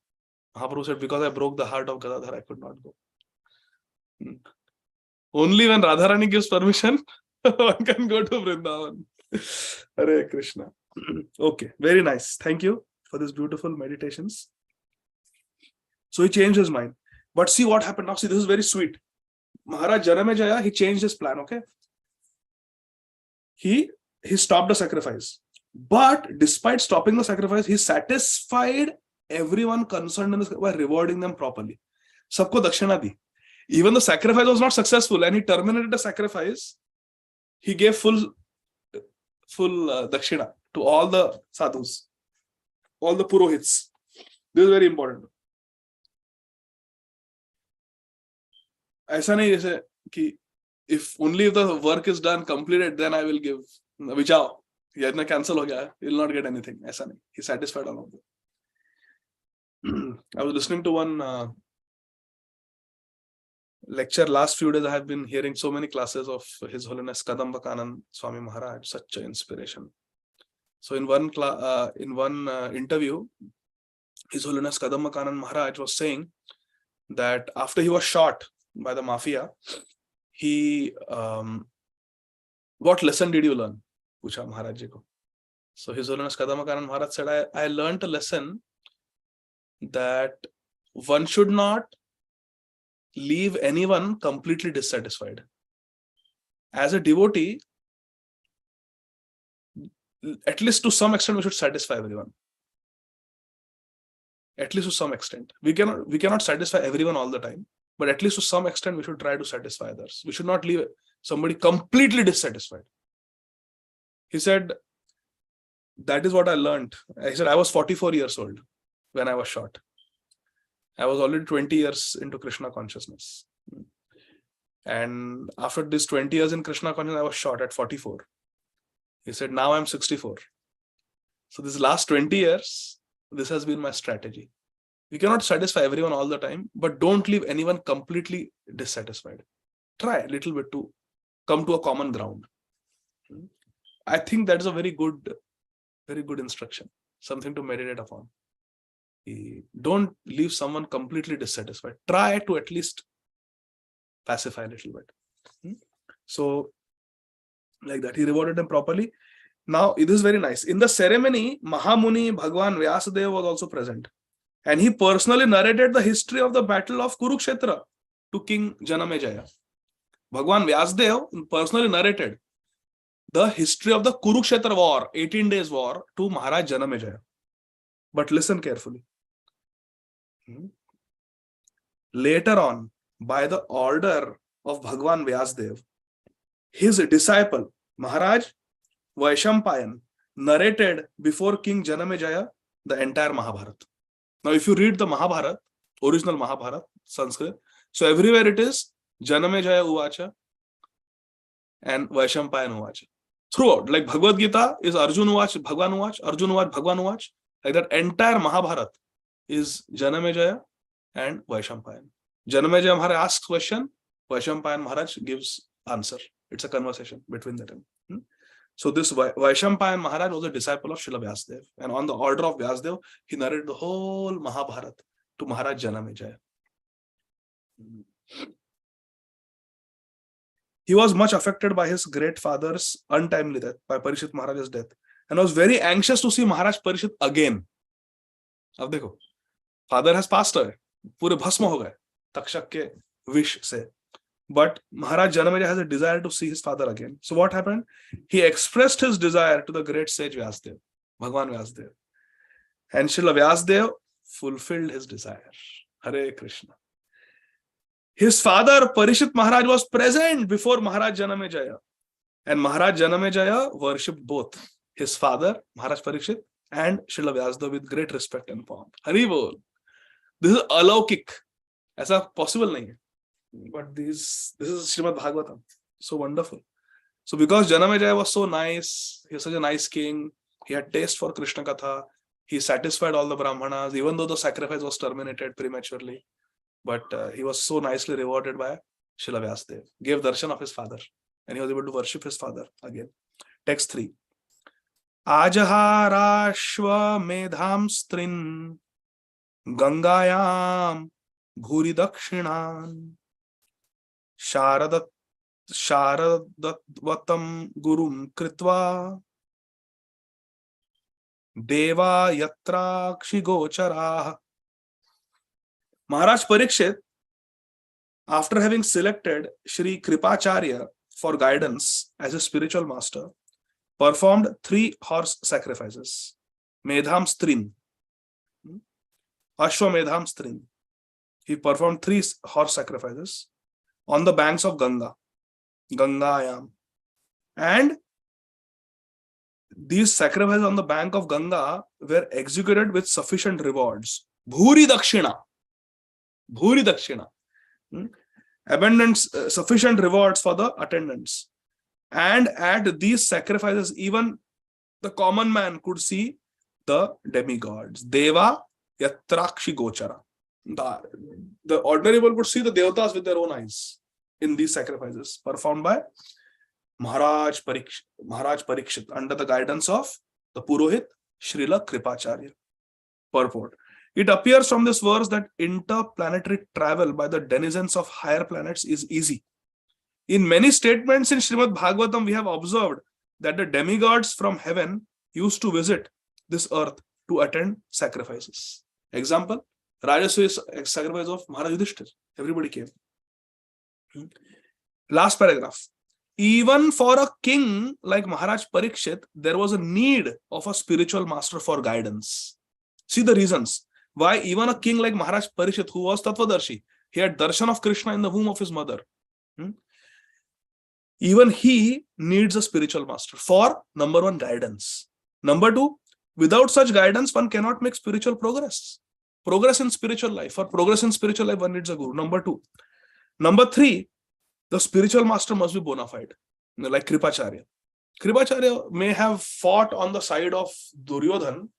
Mahaprabhu said, because I broke the heart of Gadadhar, I could not go. Only when Radharani gives permission, one can go to Vrindavan. Hare Krishna. Okay, very nice. Thank you for these beautiful meditations. So he changed his mind. But see what happened now. See, this is very sweet. Maharaj Janamejaya, he changed his plan, okay? He stopped the sacrifice. But despite stopping the sacrifice, he satisfied everyone concerned in this by rewarding them properly. Sabko dakshina di. Even the sacrifice was not successful and he terminated the sacrifice, he gave full dakshina to all the sadhus, all the purohits. This is very important. ऐसा नहीं जैसे कि if only if the work is done, completed, then I will give. Vijao, yajna cancel ho gaya, you will not get anything. ऐसा नहीं. He satisfied all of them. I was listening to one lecture last few days. I have been hearing so many classes of His Holiness Kadambakanan Swami Maharaj, such an inspiration. So in one interview, His Holiness Kadambakanan Maharaj was saying that after he was shot by the mafia, he what lesson did you learn? Pucha Maharaj ji ko. So His Holiness Kadambakanan Maharaj said, I learned a lesson that one should not leave anyone completely dissatisfied. As a devotee, at least to some extent, we should satisfy everyone. At least to some extent. We cannot satisfy everyone all the time, but at least to some extent, we should try to satisfy others. We should not leave somebody completely dissatisfied. He said, that is what I learned. He said, I was 44 years old when I was shot. I was already 20 years into Krishna consciousness. And after this 20 years in Krishna consciousness, I was shot at 44. He said, now I'm 64. So this last 20 years, this has been my strategy. We cannot satisfy everyone all the time, but don't leave anyone completely dissatisfied. Try a little bit to come to a common ground. I think that is a very good instruction, something to meditate upon. Don't leave someone completely dissatisfied. Try to at least pacify a little bit. So, like that, he rewarded them properly. Now, it is very nice. In the ceremony, Mahamuni Bhagwan Vyasadeva was also present. And he personally narrated the history of the battle of Kurukshetra to King Janamejaya. Bhagwan Vyasadeva personally narrated the history of the Kurukshetra war, 18 days war, to Maharaj Janamejaya. But listen carefully. Later on, by the order of Bhagwan Vyasadeva, his disciple, Maharaj Vaishampayan, narrated before King Janamejaya the entire Mahabharata. Now, if you read the Mahabharata, original Mahabharata, Sanskrit, so everywhere it is Janamejaya Uvacha and Vaishampayan Uvacha. Throughout, like Bhagavad Gita is Arjun Uvach, Bhagwan Uvach, Arjun Uvach, Bhagwan Uvach. Like that entire Mahabharata is Janamejaya and Vaishampayan. Janamejaya Maharaj asks question, Vaishampayan Maharaj gives answer. It's a conversation between the two. So this Vaishampayan Maharaj was a disciple of Srila Vyasadeva. And on the order of Vyasadeva, he narrated the whole Mahabharata to Maharaj Janamejaya. He was much affected by his great father's untimely death, by Parikshit Maharaj's death, and was very anxious to see Maharaj Parikshit again. अब देखो, father has passed away, पूरे भस्म हो गए तक्षक के विष से. But Maharaj Janamejaya has a desire to see his father again. So what happened? He expressed his desire to the great sage Vyasdev, Bhagwan Vyasdev. And Srila Vyasdev fulfilled his desire. Hare Krishna. His father Parikshit Maharaj was present before Maharaj Janamejaya. And Maharaj Janamejaya worshipped both his father, Maharaj Parikshit, and Srila Vyasdev with great respect and pomp. Hari Bol. This is alaukik. ऐसा possible नहीं है. But this is Srīmad Bhāgavatam. So wonderful. So because Janamejaya was so nice, he was such a nice king, he had taste for Krishna Katha, he satisfied all the Brahmanas, even though the sacrifice was terminated prematurely. But he was so nicely rewarded by Srila Vyasdev, gave darshan of his father, and he was able to worship his father again. Text 3. Ajaharashva medham strin gangayam bhuri dakshinan Sharadvatam Gurum Kritva Deva Yatrakshi Gochara. Maharaj Parikshit, after having selected Shri Kripacharya for guidance as a spiritual master, performed 3 horse sacrifices. Medham Strin, Ashwamedham Strin. He performed 3 horse sacrifices on the banks of Gangayam. And these sacrifices on the bank of Ganga were executed with sufficient rewards. Bhuri Dakshina. Abundant, sufficient rewards for the attendants. And at these sacrifices, even the common man could see the demigods. Deva Yatrakshi Gochara. The ordinary people could see the devatas with their own eyes in these sacrifices performed by Maharaj Parikshit under the guidance of the Purohit Srila Kripacharya. Purport. It appears from this verse that interplanetary travel by the denizens of higher planets is easy. In many statements in Srīmad Bhāgavatam, we have observed that the demigods from heaven used to visit this earth to attend sacrifices. Example, Rajasuriya sacrifice of Maharaj Yudhishthira. Everybody came. Last paragraph. Even for a king like Maharaj Parikshit, there was a need of a spiritual master for guidance. See the reasons why even a king like Maharaj Parikshit, who was Tattvadarshi, he had darshan of Krishna in the womb of his mother. Even he needs a spiritual master for, number 1, guidance. Number 2, without such guidance, one cannot make spiritual progress. Progress in spiritual life. For progress in spiritual life, one needs a guru. Number 2. Number 3, the spiritual master must be bona fide, like Kripacharya. Kripacharya may have fought on the side of Duryodhan,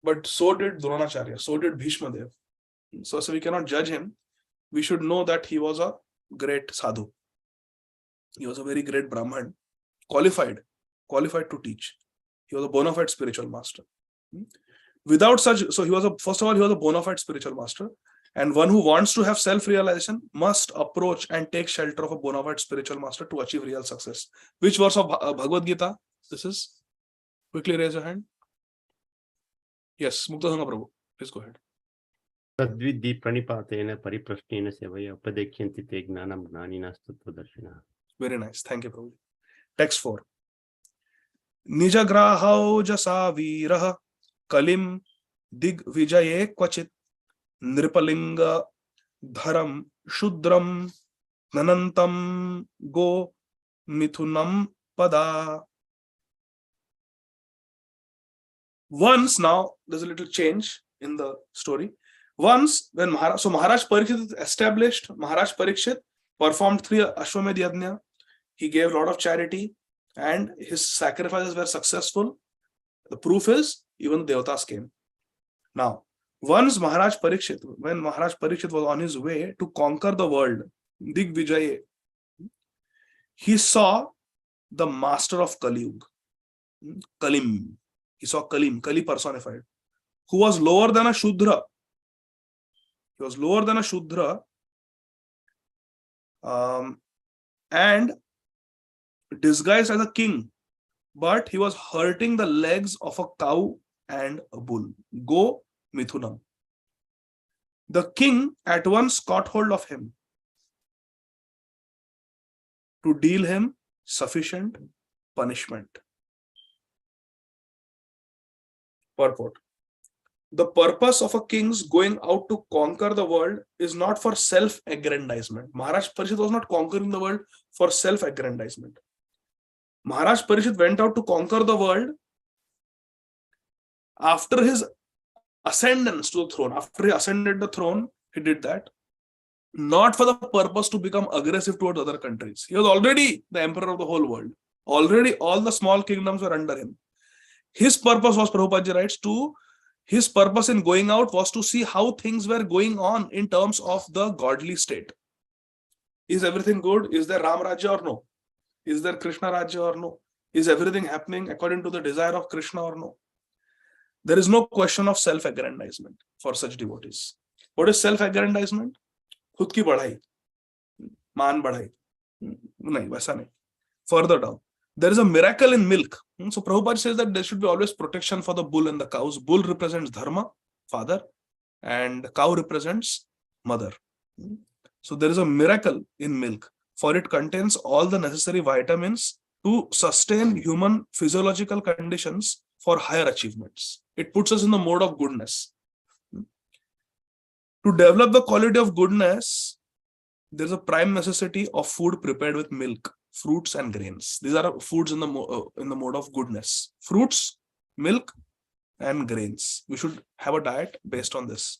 but so did Dronacharya, so did Bhishma Dev. So we cannot judge him. We should know that he was a great sadhu. He was a very great Brahman, qualified to teach. He was a bona fide spiritual master. Without such, so he was first of all, he was a bona fide spiritual master. And one who wants to have self-realization must approach and take shelter of a bona fide spiritual master to achieve real success. Which verse of Bhagavad Gita this is? Quickly raise your hand. Yes, Mukta Sangha Prabhu, please go ahead. Tadvidhi pranipatena pariprashnena sevaya upadekyanti te gnanam gnaninas tattvadarshina. Very nice. Thank you, Prabhu. Text 4. Nijagrahau jasa viraha kalim dig vijaye kvachit nripalinga dharam shudram nanantam go mithunam pada. Once, now there's a little change in the story. Once when Maharaj Parikshit is established, Maharaj Parikshit performed 3 Ashwamedh Yajna. He gave a lot of charity and his sacrifices were successful. The proof is even the devatas came. Now, once when Maharaj Parikshit was on his way to conquer the world, Digvijaye, he saw the master of Kali Yuga, Kalim. He saw Kali personified, who was lower than a Shudra. He was lower than a Shudra, and disguised as a king, but he was hurting the legs of a cow and a bull. Go Mithunam. The king at once caught hold of him to deal him sufficient punishment. Purport. The purpose of a king's going out to conquer the world is not for self-aggrandizement. Maharaja Parikshit was not conquering the world for self-aggrandizement. Maharaja Parikshit went out to conquer the world after his ascendance to the throne. After he ascended the throne, he did that not for the purpose to become aggressive towards other countries. He was already the emperor of the whole world. Already all the small kingdoms were under him. His purpose was, Prabhupada writes, his purpose in going out was to see how things were going on in terms of the godly state. Is everything good? Is there Ram Rajya or no? Is there Krishna Rajya or no? Is everything happening according to the desire of Krishna or no? There is no question of self-aggrandizement for such devotees. What is self-aggrandizement? खुद की बढ़ाई, मान बढ़ाई, नहीं वैसा नहीं. Further down, there is a miracle in milk. So Prabhupada says that there should be always protection for the bull and the cows. Bull represents dharma, father, and cow represents mother. So there is a miracle in milk, for it contains all the necessary vitamins to sustain human physiological conditions for higher achievements. It puts us in the mode of goodness. To develop the quality of goodness, there is a prime necessity of food prepared with milk, fruits and grains. These are foods in the mode of goodness. Fruits, milk, and grains. We should have a diet based on this.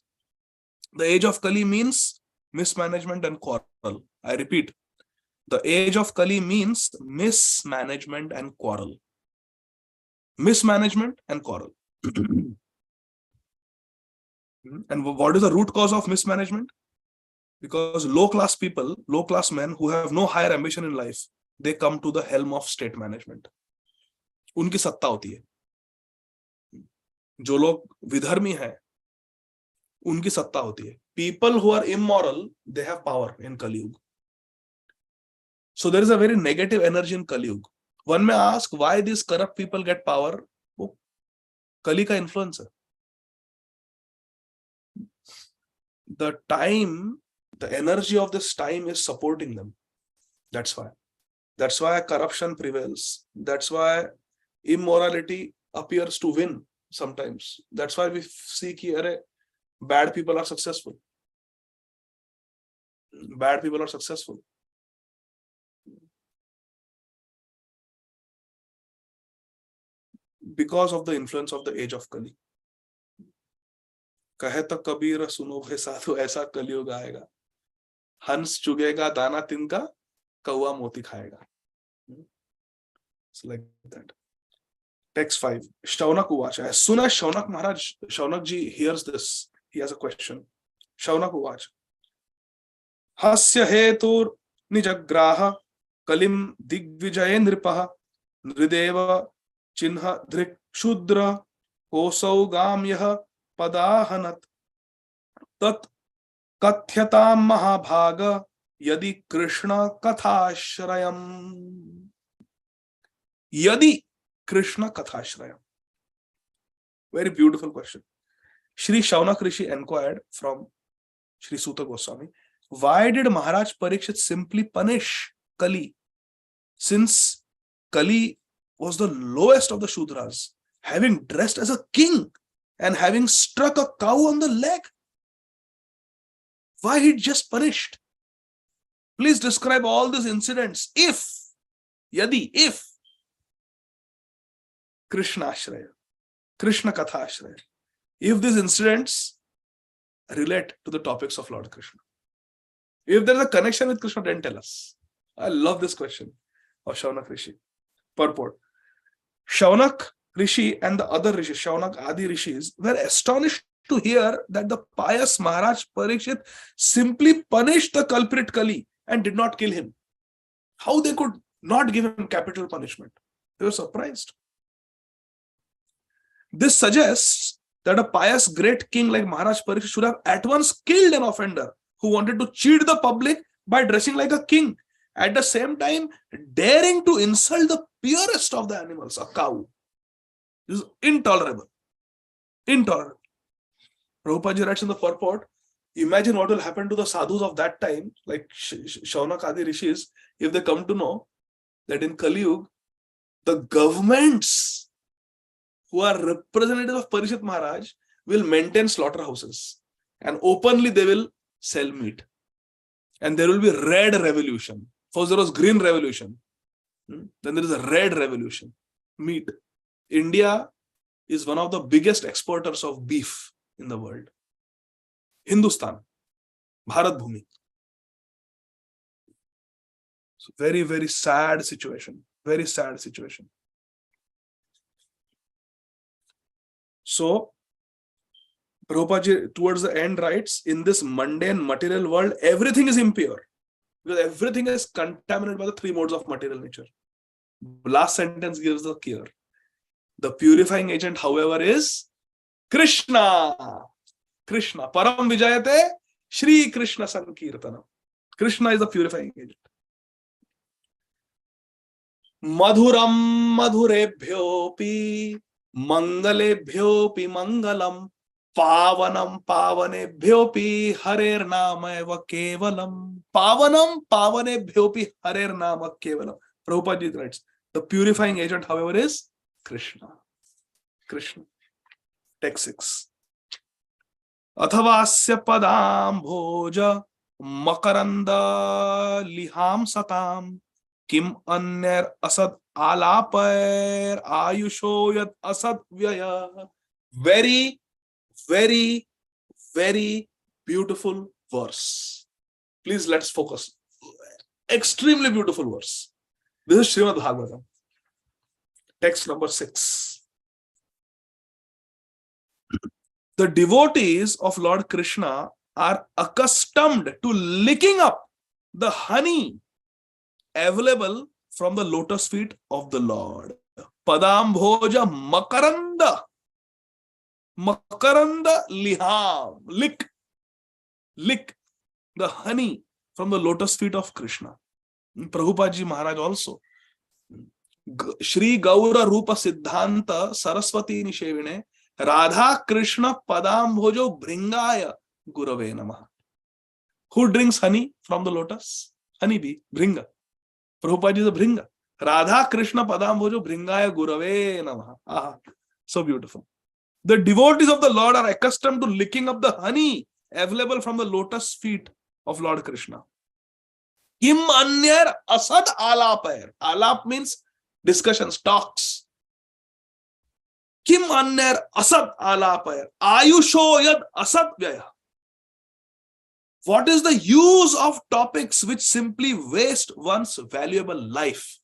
The age of Kali means mismanagement and quarrel. I repeat, the age of Kali means mismanagement and quarrel. Mismanagement and quarrel. And what is the root cause of mismanagement? Because low-class people, low-class men who have no higher ambition in life, they come to the helm of state management. उनकी सत्ता होती है. जो लोग विधर्मी हैं, उनकी सत्ता होती है. People who are immoral, they have power in Kali Yuga. So there is a very negative energy in Kali Yuga. One may ask why these corrupt people get power. वो Kali का influence है. The time, the energy of this time is supporting them. That's why. That's why corruption prevails. That's why immorality appears to win sometimes. That's why we see that bad people are successful. Bad people are successful. Because of the influence of the age of Kali. कहे तो कबीर सुनो भे साधु ऐसा कलियुग आएगा, हंस चुगेगा दाना तिनका, कौवा मोती खाएगा. So like that. Text 5. Shaunak Uvacha. As soon as Shaunak ji hears this, he has a question. Shaunak Uvacha. Hasya hetur nijagraha kalim digvijaye nripaha nrideva chinha dhrik shudra kosau gamyah padahanat tat kathyatam mahabhaga yadi Krishna kathashrayam. Yadi Krishna kathashrayam. Very beautiful question. Shri Shaunak Rishi inquired from Shri Suta Goswami, why did Maharaj Parikshit simply punish Kali, since Kali was the lowest of the Shudras, having dressed as a king and having struck a cow on the leg? Why he just punished? Please describe all these incidents. If Krishna Ashraya, Krishna Katha Ashraya, if these incidents relate to the topics of Lord Krishna, if there is a connection with Krishna, then tell us. I love this question of Shaunak Rishi. Purport. Shaunak Rishi and the other Rishis, Shaunak Ādi Rishis, were astonished to hear that the pious Maharaj Parikshit simply punished the culprit Kali and did not kill him. How they could not give him capital punishment? They were surprised. This suggests that a pious great king like Maharaja Parikshit should have at once killed an offender who wanted to cheat the public by dressing like a king, at the same time daring to insult the purest of the animals, a cow. This is intolerable. Intolerable. Prabhupada writes in the purport, imagine what will happen to the sadhus of that time, like Shaunak Ādi Rishis, if they come to know that in Kali Yuga, the governments who are representatives of Parikshit Maharaj will maintain slaughterhouses and openly they will sell meat. And there will be red revolution. First there was green revolution. Then there is a red revolution. Meat. India is one of the biggest exporters of beef in the world. Hindustan. Bharat Bhumi. So very, very sad situation. Very sad situation. So, Prabhupada towards the end writes, in this mundane material world, everything is impure. Because everything is contaminated by the three modes of material nature. Last sentence gives the cure. The purifying agent, however, is Krishna. Krishna. Param Vijayate Shri Krishna Sankirtanam. Krishna is the purifying agent. Madhuram madhurebhyopi mangalebhyopi mangalam pavanam pavanebhyopi harer namaiva kevalam. Pavanam pavanebhyopi harer nama kevalam. Prabhupada writes, the purifying agent, however, is Krishna. Krishna. Text 6. Athavasya padam bhoja makaranda liham satam kim anyer asad alapair ayusho yat asad vyaya. Very, very, very beautiful verse. Please let's focus. Extremely beautiful verse. This is Srīmad Bhāgavatam. Text number 6. The devotees of Lord Krishna are accustomed to licking up the honey available from the lotus feet of the Lord. Padambhoja makaranda. Makaranda liham. Lick the honey from the lotus feet of Krishna. Prabhupada Ji Maharaj also. Shri Gaura Rupa Siddhanta Saraswati Nishevine Radha Krishna Padambhojo Bhringaya Gurave Namaha. Who drinks honey from the lotus? Honeybee, Bhringa. Prabhupada is a Bhringa. Radha Krishna Padambhojo Bhringaya Gurave Namaha. Ah, so beautiful. The devotees of the Lord are accustomed to licking up the honey available from the lotus feet of Lord Krishna. Kim Anyar Asad Alapair. Alap means discussions, talks. Kim Anyar Asad Alapair. Ayusho Yad Asad Vyaya. What is the use of topics which simply waste one's valuable life?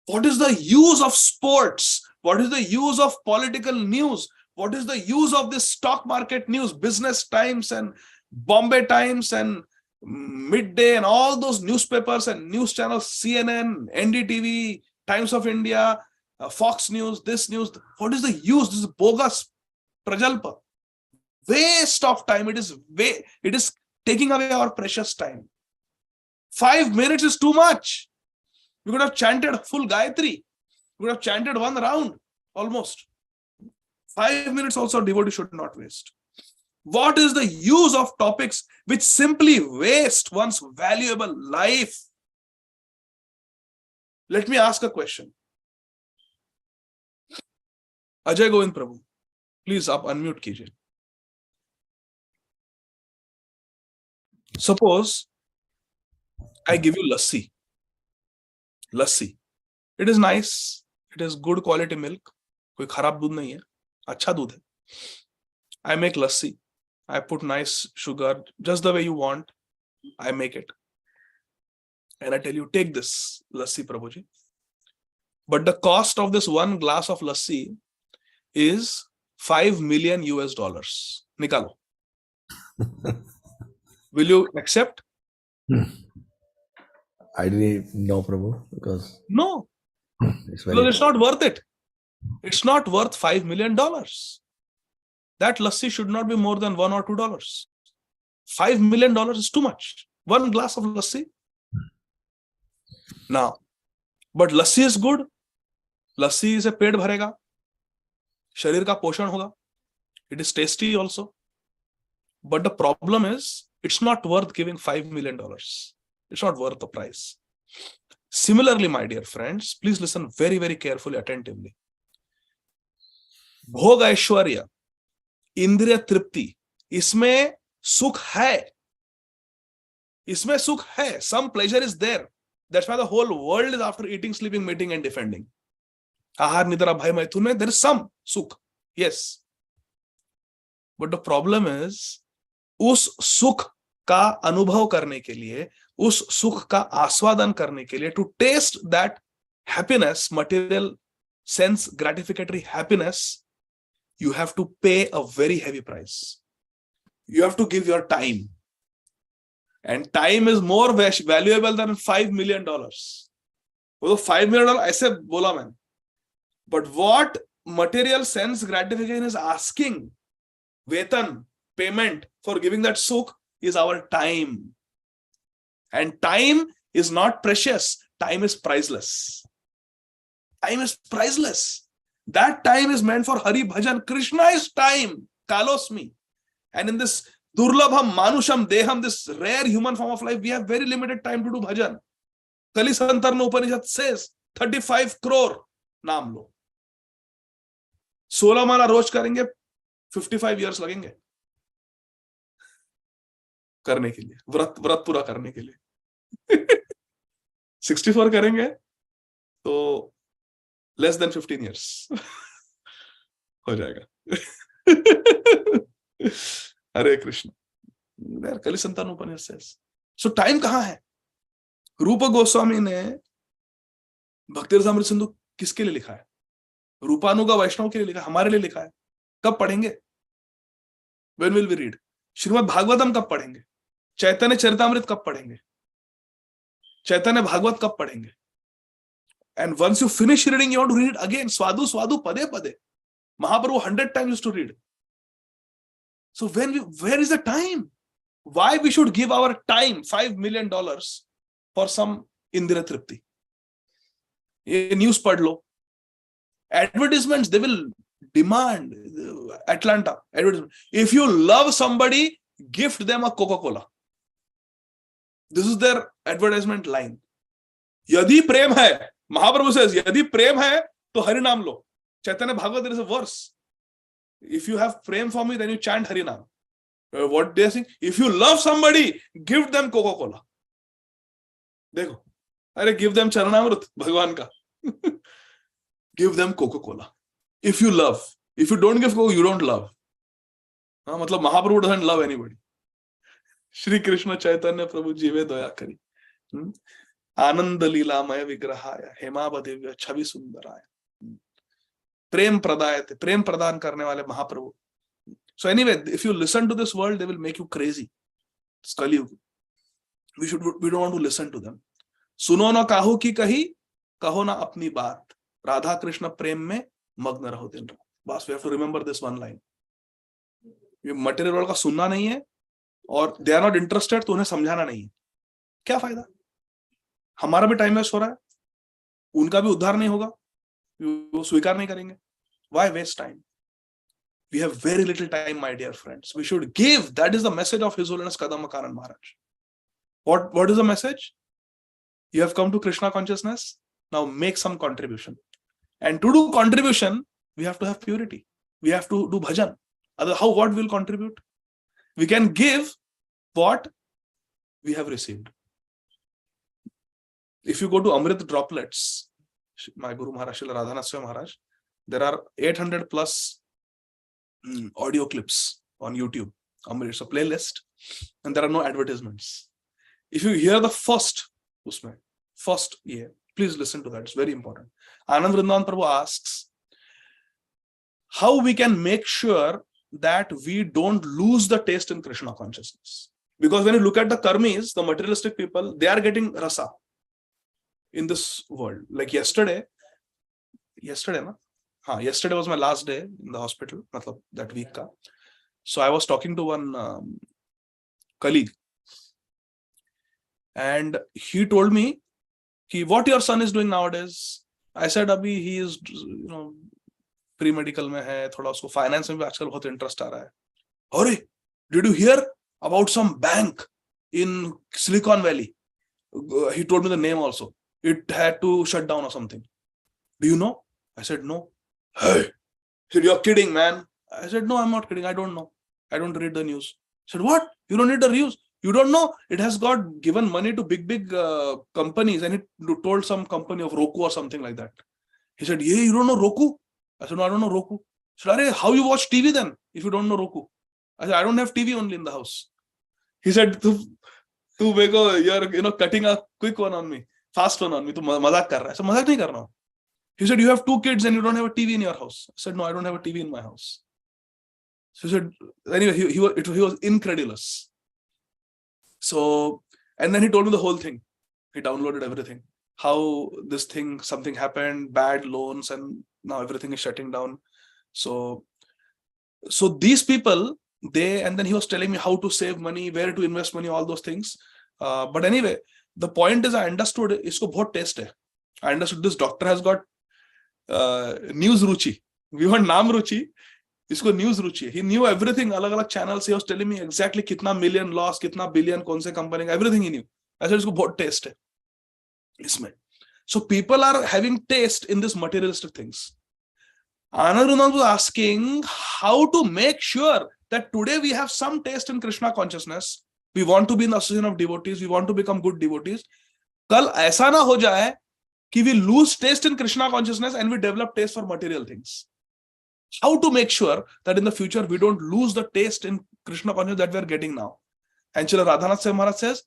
What is the use of sports? What is the use of political news? What is the use of this stock market news, Business Times and Bombay Times and Midday and all those newspapers and news channels, CNN, NDTV, Times of India, Fox News, this news. What is the use? This is bogus, prajalpa. Waste of time. It is taking away our precious time. 5 minutes is too much. We could have chanted full Gayatri. We could have chanted one round almost. 5 minutes also devotee should not waste. What is the use of topics which simply waste one's valuable life? Let me ask a question. Ajay Govind Prabhu, please up unmute kijiye. Suppose I give you lassi. Lassi. It is nice. It is good quality milk. कोई खराब दूध नहीं है. अच्छा दूध है. I make lassi. I put nice sugar, just the way you want. I make it. And I tell you, take this lassi, Prabhuji. But the cost of this one glass of lassi is $5 million. Nikalo. Will you accept? I didn't know, Prabhu, because No. it's very Because it's not worth it. It's not worth $5 million. that lassi should not be more than $1 or $2. $5 million is too much. One glass of lassi. Now, but lassi is good. Lassi is a पेट भरेगा, शरीर का पोषण होगा. It is tasty also. But the problem is, it's not worth giving $5 million. It's not worth the price. Similarly, my dear friends, please listen very, very carefully, attentively. भोग ऐश्वर्य, इंद्रिय तृप्ति, इसमें सुख है. इसमें सुख है. Some pleasure is there. That's why the whole world is after eating, sleeping, mating, and defending. Ahar, nidra, bhai, maithun mein there is some sukh. Yes. But the problem is, उस सुख का अनुभव करने के लिए, उस सुख का आस्वादन करने के लिए, to taste that happiness, material sense gratificatory happiness, you have to pay a very heavy price. You have to give your time. And time is more valuable than $5 million. वो तो $5 million ऐसे बोला मैंने. But what material sense gratification is asking, वेतन, payment for giving that sukh, is our time. And time is not precious. Time is priceless. Time is priceless. That time is meant for Hari Bhajan. Krishna is time. Kalosmi. And in this Durlabham, Manusham, Deham, this rare human form of life, we have very limited time to do bhajan. Kali Santarna Upanishad says 35 crore naam lo. 16 माला रोज करेंगे, 55 years लगेंगे करने के लिए, व्रत पूरा करने के लिए. 64 करेंगे तो less than 15 years हो जाएगा. Hare Krishna. There Kali Santanu Upanishad says. So time कहाँ है? रूपा गोस्वामी ने भक्ति रसामृत सिंधु किसके लिए लिखा है? रूपानुगा वैष्णव के लिए लिखा है, हमारे लिए लिखा है. कब पढ़ेंगे? When will we read? Shrimad Bhagavatam कब पढ़ेंगे? चैतन्य चरितामृत कब पढ़ेंगे? चैतन्य भागवत कब पढ़ेंगे? And once you finish reading, you want to read it again. Swadu, swadu, pade, pade. Mahaprabhu 100 times used to read. So where is the time? Why we should give our time, $5 million, for some Indira Tripti? News pad lo. Advertisements, they will demand. Atlanta, advertisement. If you love somebody, gift them a Coca-Cola. This is their advertisement line. Yadi prem hai, Mahaprabhu says, Yadi prem hai, to Harinam lo. Chaitanya Bhagavad, there is a verse. If you have prem for me, then you chant Harinam. What they are saying? If you love somebody, give them Coca-Cola. Dekho. Arey, give them Charanamrut, Bhagwan ka. Give them Coca-Cola. If you love. If you don't give Coca, you don't love. Matlab Mahaprabhu doesn't love anybody. Shri Krishna Chaitanya Prabhu Jive Daya Kari. Ananda Lila Maya Vigrahaya. Hemaba Devya Chavi Sundaraya. Prem Pradayate. Prem Pradan Karne Wale Mahaprabhu. So anyway, if you listen to this world, they will make you crazy. It's Kali Yuga. We don't want to listen to them. Suno na kaho ki kahi, kaho na apni baat. Radha Krishna prem mein magna raho din raho. Bas, we have to remember this one line. ये material world का सुनना नहीं है और they are not interested, तो उन्हें समझाना नहीं है. क्या फायदा? हमारा भी टाइम वेस्ट हो रहा है, उनका भी उद्धार नहीं होगा, वो स्वीकार नहीं करेंगे. Why waste time? We have very little time, my dear friends. We should give. That is the message of His Holiness Kadambakaran Maharaj. What is the message? You have come to Krishna consciousness. Now make some contribution. And to do contribution, we have to have purity. We have to do bhajan. What will contribute? We can give what we have received. If you go to Amrit Droplets, my Guru Maharaj, Srila Radhanaswami Maharaj, there are 800 plus audio clips on YouTube. It's a playlist and there are no advertisements. If you hear the first year, please listen to that. It's very important. Anand Vrindavan Prabhu asks how we can make sure that we don't lose the taste in Krishna consciousness. Because when you look at the karmis, the materialistic people, they are getting rasa in this world. Like yesterday, Yesterday was my last day in the hospital, that week ka. So I was talking to one colleague, and he told me, what your son is doing nowadays. I said, Abhi, he is, pre-medical mein hai, thoda usko finance mein bhi aajkal bahut interest aa raha hai. Arey, did you hear about some bank in Silicon Valley? He told me the name also. It had to shut down or something. Do you know? I said, no. Hey, you're kidding, man. I said, no, I'm not kidding. I don't know. I don't read the news. I said, what? You don't read the news? You don't know? It has got given money to big companies, and it told some company of Roku or something like that. He said, yeah, you don't know Roku? I said, no, I don't know Roku. He said, how you watch TV then if you don't know Roku? I said, I don't have TV only in the house. He said, you're cutting a quick one on me, fast one on me. Tu mazak kar raha hai. I said, mazak nahi kar raha hu. He said, you have 2 kids and you don't have a TV in your house. I said, no, I don't have a TV in my house. So he said, anyway, he was incredulous. So, and then he told me the whole thing. He downloaded everything. How something happened, bad loans, and now everything is shutting down. So these people, and then he was telling me how to save money, where to invest money, all those things. But anyway, the point is, I understood isko bahut taste hai. I understood this doctor has got news ruchi. We want naam ruchi. Isko news ruchi. He knew everything, alag channels. He was telling me exactly kitna million loss, kitna billion, kaun se company, everything he knew. I said, isko bahut taste hai. Isme. So people are having taste in this materialistic things. Another one was asking how to make sure that today we have some taste in Krishna consciousness. We want to be in the association of devotees. We want to become good devotees. Kal aisa na ho jaye कि we lose taste in Krishna consciousness and we develop taste for material things. How to make sure that in the future we don't lose the taste in Krishna consciousness that we are getting now. And Srila Radhanath Maharaj says,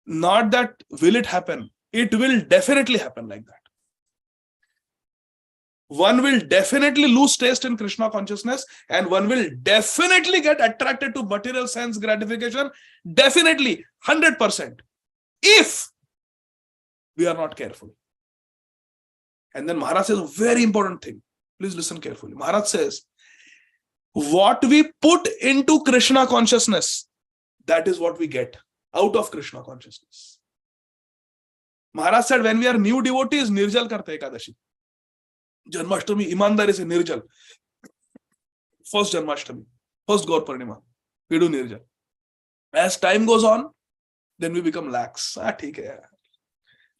not that will it happen, it will definitely happen like that. One will definitely lose taste in Krishna consciousness, and one will definitely get attracted to material sense gratification, definitely, 100%, if we are not careful. And then Maharaj says a very important thing. Please listen carefully. Maharaj says, what we put into Krishna consciousness, that is what we get out of Krishna consciousness. Maharaj said, when we are new devotees, Nirjal karte Ekadashi. Janmashtami, imandari se Nirjal. First Janmashtami, first Gaur Purnima, we do Nirjal. As time goes on, then we become lax. Theek hai.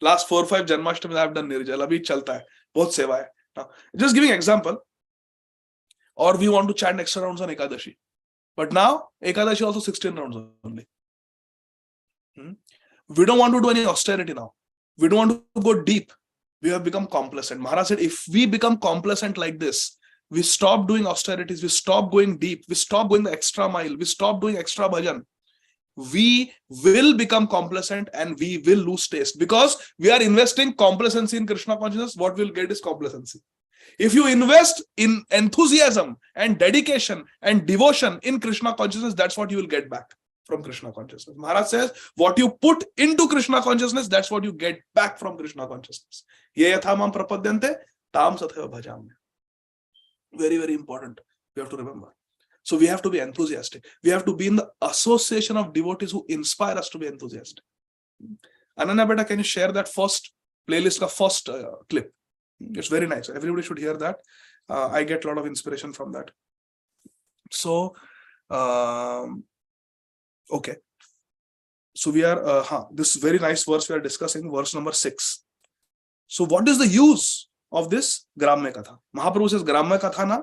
Last 4 or 5 Janmashtamis I have done Nirjal. Abhi chalta hai. Bahut seva hai. Now, just giving example. Or we want to chant extra rounds on Ekadashi. But now, Ekadashi also 16 rounds only. We don't want to do any austerity now. We don't want to go deep. We have become complacent. Maharaj said, if we become complacent like this, we stop doing austerities, we stop going deep, we stop going the extra mile, we stop doing extra bhajan, we will become complacent and we will lose taste, because we are investing complacency in Krishna consciousness. What we'll get is complacency. If you invest in enthusiasm and dedication and devotion in Krishna consciousness, that's what you will get back from Krishna consciousness. Maharaj says, what you put into Krishna consciousness, that's what you get back from Krishna consciousness. Ye yathamam prapadyante tam sathaiva bhajami. Very, very important. We have to remember. So we have to be enthusiastic. We have to be in the association of devotees who inspire us to be enthusiastic. Ananya beta, can you share that first playlist, ka first clip? It's very nice. Everybody should hear that. I get a lot of inspiration from that. So, okay. So we are, this very nice verse we are discussing, verse number 6. So what is the use of this Gramya Katha? Mahaprabhu says, Gramya Katha na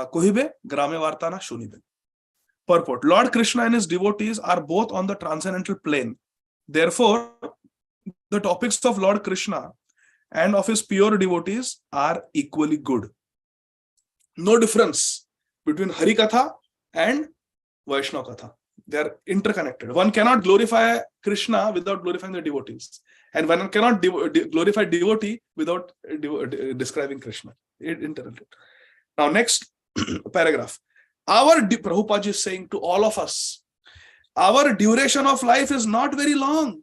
Kohibe, Gramya Varta na Shunibe. Purport. Lord Krishna and his devotees are both on the transcendental plane. Therefore, the topics of Lord Krishna and of his pure devotees are equally good. No difference between Hari Katha and Vaishnava Katha. They are interconnected. One cannot glorify Krishna without glorifying the devotees. And one cannot glorify devotee without describing Krishna. Interrelated. Now, next paragraph. Prabhupada is saying to all of us, our duration of life is not very long.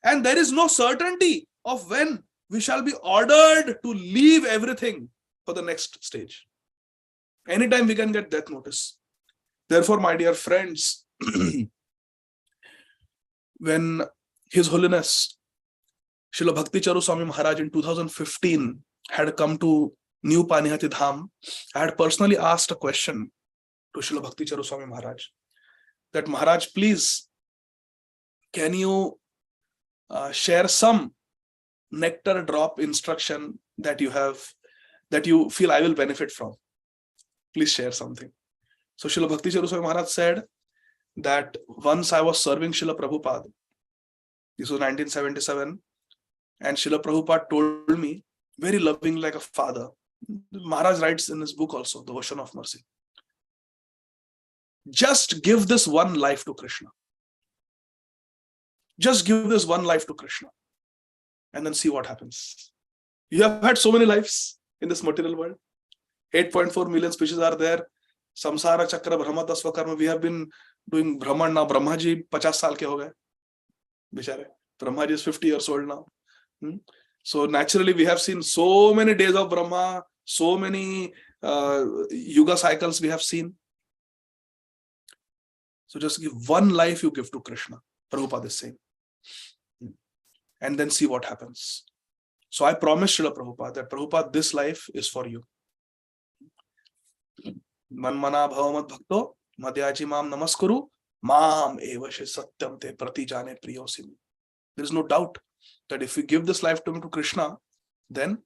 And there is no certainty of when we shall be ordered to leave everything for the next stage. Anytime we can get death notice. Therefore, my dear friends, when His Holiness Srila Bhakti Charu Swami Maharaj in 2015 had come to New Panihati Dham, I had personally asked a question to Srila Bhakti Charu Swami Maharaj that, Maharaj, please, can you share some nectar drop instruction that you have, that you feel I will benefit from? Please share something. So Srila Bhakti Charu Swami Maharaj said that once I was serving Srila Prabhupada, this was 1977, and Srila Prabhupada told me, very loving like a father. Maharaj writes in his book also, The Ocean of Mercy, just give this one life to Krishna. Just give this one life to Krishna and then see what happens. You have had so many lives in this material world. 8.4 million species are there. Samsara Chakra Brahma Tasva Karma. We have been doing Brahman now. Brahma ji 50 saal ke ho gaye. Bichare. Brahma ji is 50 years old now. So naturally we have seen so many days of Brahma, so many yuga cycles we have seen. So just give one life you give to Krishna. Prabhupada is saying. And then see what happens. So I promised Srila Prabhupada that, Prabhupada, this life is for you. Manmana bhavamad bhakto madhyaji mam namaskuru mam evashe satyam te prati jane priyosimi. There is no doubt that if we give this life to Krishna, then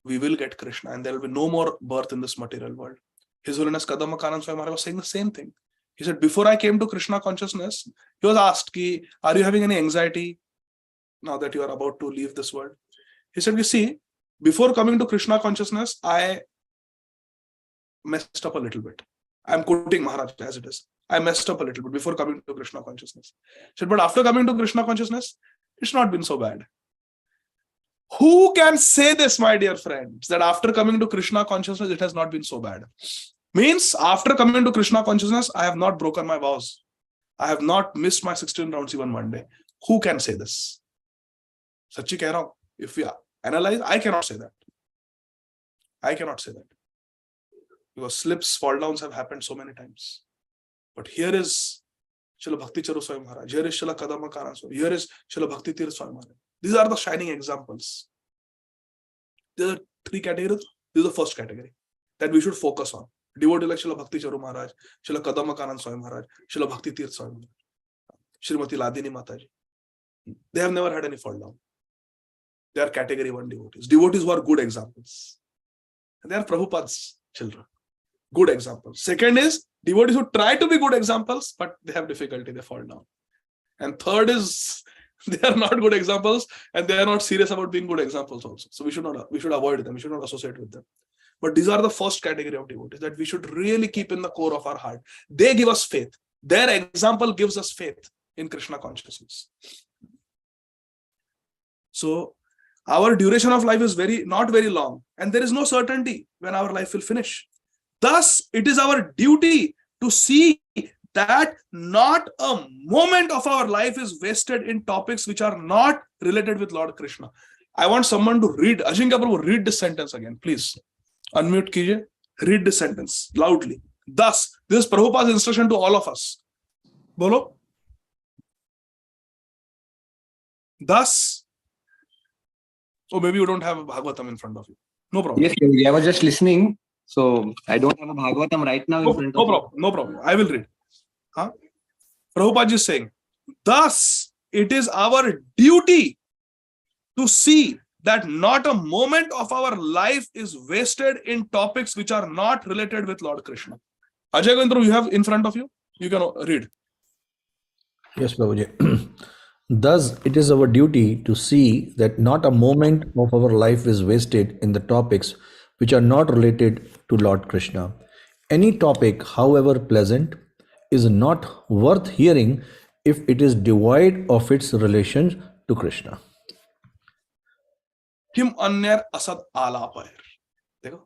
we will get Krishna and there will be no more birth in this material world. His Holiness Kadamba Kanand Swami Maharaj was saying the same thing. He said, before I came to Krishna consciousness, he was asked, are you having any anxiety now that you are about to leave this world? He said, you see, before coming to Krishna consciousness, I messed up a little bit. I'm quoting Maharaj as it is. I messed up a little bit before coming to Krishna consciousness. He said, but after coming to Krishna consciousness, it's not been so bad. Who can say this, my dear friends, that after coming to Krishna consciousness, it has not been so bad? Means after coming to Krishna consciousness, I have not broken my vows. I have not missed my 16 rounds even one day. Who can say this? Sachi keh raha hu. If we analyze, I cannot say that. I cannot say that. Because slips, fall downs have happened so many times. But here is Srila Bhakti Charu Swami Maharaj. Here is Srila Kadamba Kanand Swami. Here is Srila Bhakti Tirth Swami Maharaj. These are the shining examples. There are three categories. This is the first category that we should focus on. Devotee like Srila Bhakti Charu Maharaj, Srila Kadamba Kanand Swami Maharaj, Srila Bhakti Tirth Swami Maharaj, Srimati Ladini Mataji. They have never had any fall down. They are category 1 devotees. Devotees who are good examples. And they are Prabhupada's children. Good examples. Second is devotees who try to be good examples, but they have difficulty, they fall down. And third is they are not good examples and they are not serious about being good examples also. So we should avoid them. We should not associate with them. But these are the first category of devotees that we should really keep in the core of our heart. They give us faith. Their example gives us faith in Krishna consciousness. So our duration of life is not very long, and there is no certainty when our life will finish. Thus, it is our duty to see that not a moment of our life is wasted in topics which are not related with Lord Krishna. I want someone to read, Ajinkya Prabhu, read this sentence again, please. Unmute kijiye, read this sentence loudly. Thus, this is Prabhupada's instruction to all of us. Bolo. Thus, or maybe you don't have a Bhagavatam in front of you. No problem. Yes, I was just listening. So I don't have a Bhagavatam right now in front of me. No problem. I will read. Prabhupada is saying, thus it is our duty to see that not a moment of our life is wasted in topics which are not related with Lord Krishna. Ajay Govindra, you have in front of you? You can read. Yes, Prabhuji. Thus, it is our duty to see that not a moment of our life is wasted in the topics which are not related to Lord Krishna. Any topic, however pleasant, is not worth hearing if it is devoid of its relation to Krishna. Kim anyar asad alapair. Dekho?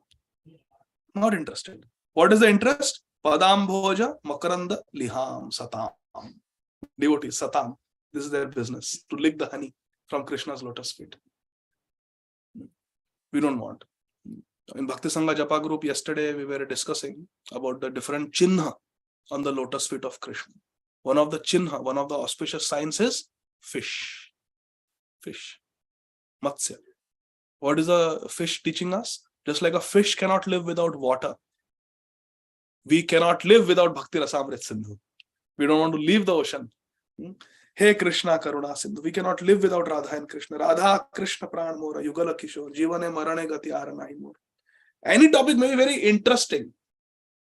Not interested. What is the interest? Padam bhoja makaranda liham satam. Devotees, satam. This is their business, to lick the honey from Krishna's lotus feet. We don't want. In Bhakti Sangha Japa group yesterday, we were discussing about the different chinha on the lotus feet of Krishna. One of the chinha, one of the auspicious signs is fish. Fish. Matsya. What is the fish teaching us? Just like a fish cannot live without water, we cannot live without Bhakti Rasamrit Sindhu. We don't want to leave the ocean. Hey Krishna Karuna Sindhu. We cannot live without Radha and Krishna. Radha Krishna Pran Mora, Yugala Kishore, Jivane Marane Gati Aranai Mora. Any topic may be very interesting.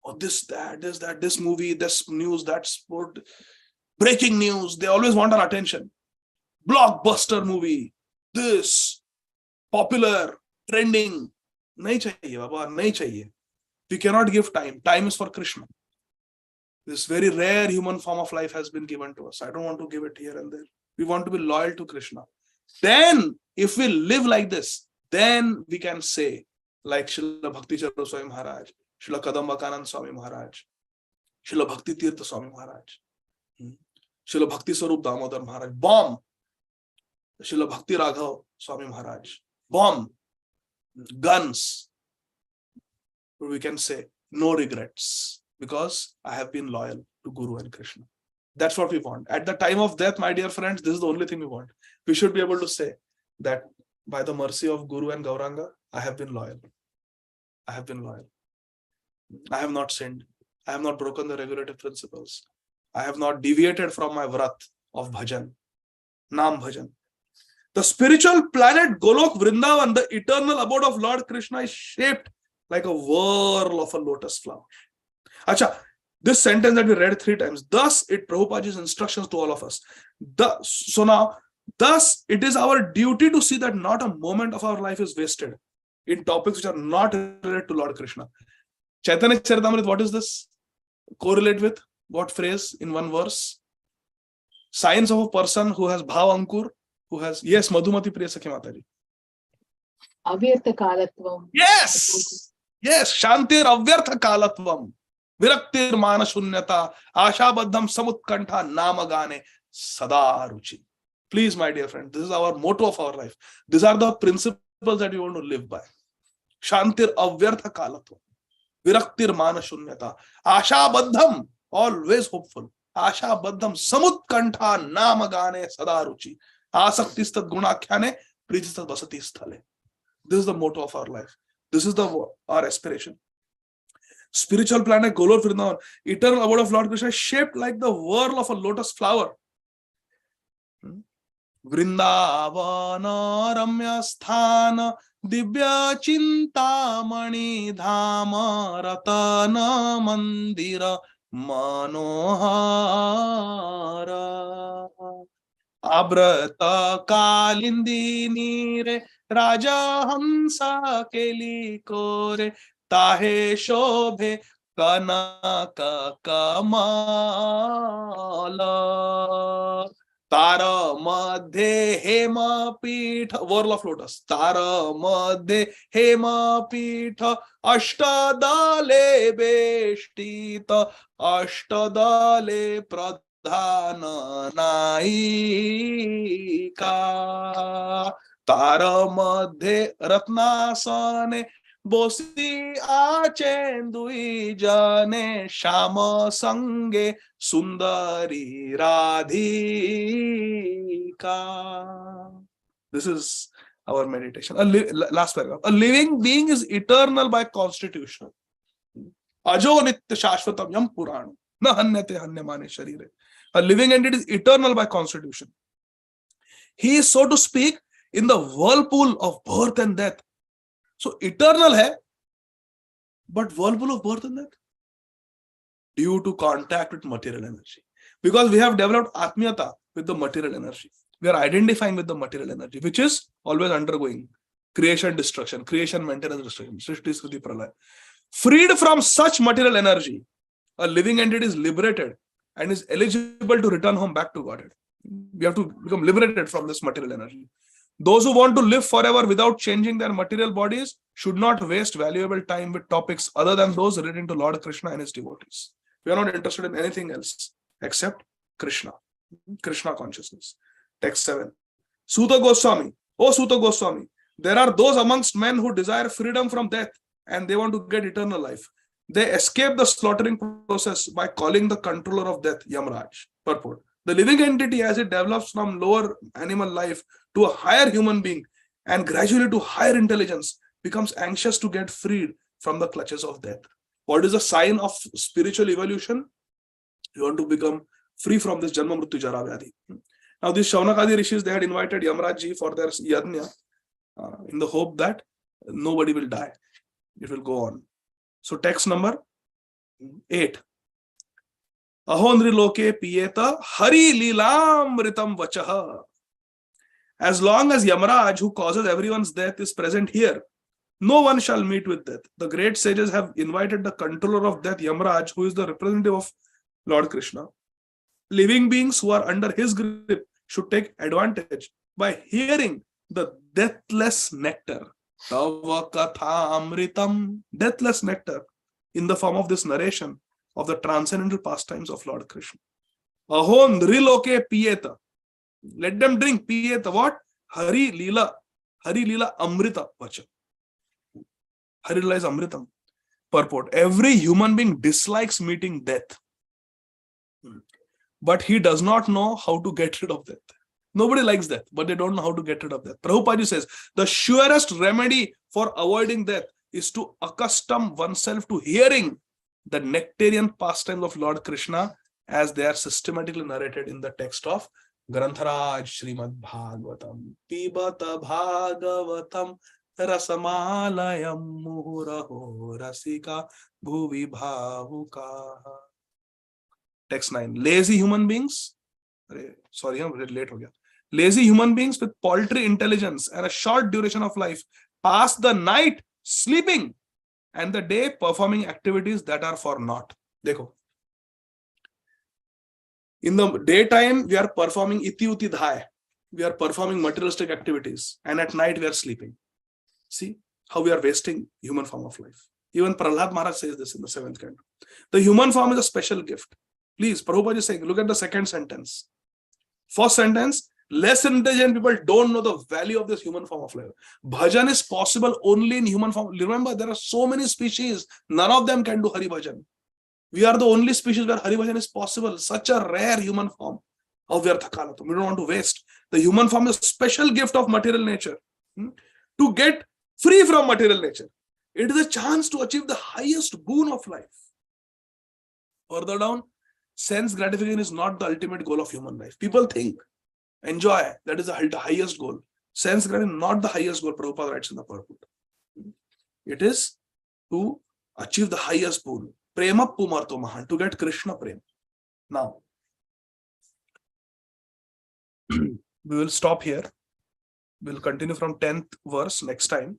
Oh, this, that, this movie, this news, that sport, breaking news. They always want our attention. Blockbuster movie, this, popular, trending. Nahi chahiye, Baba, nahi chahiye. We cannot give time. Time is for Krishna. This very rare human form of life has been given to us. I don't want to give it here and there. We want to be loyal to Krishna. Then, if we live like this, then we can say, like Srila Bhakti Chandra Swami Maharaj, Srila Kadambakanand Swami Maharaj, Srila Bhakti Tirtha Swami Maharaj, Srila Bhakti Swarup Damodar Maharaj, bomb, Srila Bhakti Raghav Swami Maharaj, bomb, guns. We can say, no regrets, because I have been loyal to Guru and Krishna. That's what we want. At the time of death, my dear friends, this is the only thing we want. We should be able to say that by the mercy of Guru and Gauranga, I have been loyal. I have been loyal. I have not sinned. I have not broken the regulative principles. I have not deviated from my vrat of bhajan, Nam bhajan. The spiritual planet Golok Vrindavan, the eternal abode of Lord Krishna, is shaped like a whirl of a lotus flower. Acha, this sentence that we read 3 times, thus it Prabhupada's instructions to all of us. Thus it is our duty to see that not a moment of our life is wasted in topics which are not related to Lord Krishna. Chaitanya Charitamrita, what is this? Correlate with what phrase in one verse? Signs of a person who has Bhav Ankur, who has, yes, Madhumati Priya Sakhi Mataji. Avyartha kalatvam. Yes! Yes, Shantir Avyartha kalatvam. Viraktir mana shunyata. Ashabadham samutkantha namagane sadaruchi. Please, my dear friend, this is our motto of our life. These are the principles that we want to live by. Shantir Avyartha kalatvam. Viraktir mana shunyata. Ashabadham, always hopeful. Ashabadham samutkantha namagane sadaruchi. Asaktistat gunakhyane prijistat vasati sthale. This is the motto of our life. This is our aspiration. Spiritual planet Golok Vrindavan, eternal abode of Lord Krishna, shaped like the whirl of a lotus flower. Vrindavana Ramya Sthana Dibya Chintamani Dhama Ratana Mandira Manohara Abrata Kalindini Re Raja Hamsa Keli Kore Tahe Shobhe Kanaka Kamala Tara Madhe Hema Pitha, whirl of lotus. Tara Madhe Hema Pitha Ashtadale Beshtita Ashtadale Pradhana Naika Tara Madhe Ratnasane Bosi Achendui Jane Shama Sange Sundari Radhika. This is our meditation. Last paragraph. A living being is eternal by constitution. Ajo Nitya Shashvatam Yam Purana. Na Hanyate Hanyamane Sharire. A living entity is eternal by constitution. He is, so to speak, in the whirlpool of birth and death. So eternal hai, but whirlpool of birth and death due to contact with material energy. Because we have developed atmiyata with the material energy. We are identifying with the material energy, which is always undergoing creation, destruction, creation, maintenance, destruction. Srishti, Sruti, Pralaya. Freed from such material energy, a living entity is liberated and is eligible to return home back to Godhead. We have to become liberated from this material energy. Those who want to live forever without changing their material bodies should not waste valuable time with topics other than those relating to Lord Krishna and his devotees. We are not interested in anything else except Krishna, Krishna consciousness. Text 7. Suta Goswami, O Suta Goswami, There are those amongst men who desire freedom from death and they want to get eternal life. They escape the slaughtering process by calling the controller of death Yamraj. Purport. The living entity, as it develops from lower animal life to a higher human being and gradually to higher intelligence, becomes anxious to get freed from the clutches of death. What is a sign of spiritual evolution? You want to become free from this Janma Mrityu Jara Vyadhi. Now these Shaunakadi rishis, they had invited Yamraj ji for their yajna in the hope that nobody will die. It will go on. So text number 8. Ahondri loke piyeta hari lilamritam vachaha. As long as Yamraj, who causes everyone's death, is present here, no one shall meet with death. The great sages have invited the controller of death, Yamraj, who is the representative of Lord Krishna. Living beings who are under his grip should take advantage by hearing the deathless nectar. Tava katha amritam, deathless nectar, in the form of this narration of the transcendental pastimes of Lord Krishna. Ahon nriloke piyeta. Let them drink piyeta. What? Hari lila. Hari lila amrita vacha. Hari lila is amritam. Purport. Every human being dislikes meeting death. But he does not know how to get rid of death. Nobody likes death, but they don't know how to get rid of death. Prabhupada says, the surest remedy for avoiding death is to accustom oneself to hearing the nectarian pastimes of Lord Krishna as they are systematically narrated in the text of Grantharaj Srīmad Bhāgavatam. Pibata Bhāgavatam rasamalayam muhuraho rasika bhuvi bhavuka. Text 9. Lazy human beings. Sorry, I'm very late. Lazy human beings with paltry intelligence and a short duration of life pass the night sleeping and the day performing activities that are for naught. Dekho. In the daytime, we are performing iti uti dhai. We are performing materialistic activities. And at night, we are sleeping. See how we are wasting human form of life. Even Prahlad Maharaj says this in the 7th canto. The human form is a special gift. Please, Prabhupada is saying, look at the second sentence. First sentence, less intelligent people don't know the value of this human form of life. Bhajan is possible only in human form. Remember, there are so many species, none of them can do Hari Bhajan. We are the only species where Hari Bhajan is possible. Such a rare human form of Vyarthakalatam. We don't want to waste. The human form is a special gift of material nature. To get free from material nature. It is a chance to achieve the highest boon of life. Further down, sense gratification is not the ultimate goal of human life. People think, enjoy, that is the highest goal. Sense gratification is not the highest goal, Prabhupada writes in the purport. It is to achieve the highest boon. Prema pumarto mahan, to get Krishna prem. Now, we will stop here. We will continue from 10th verse next time.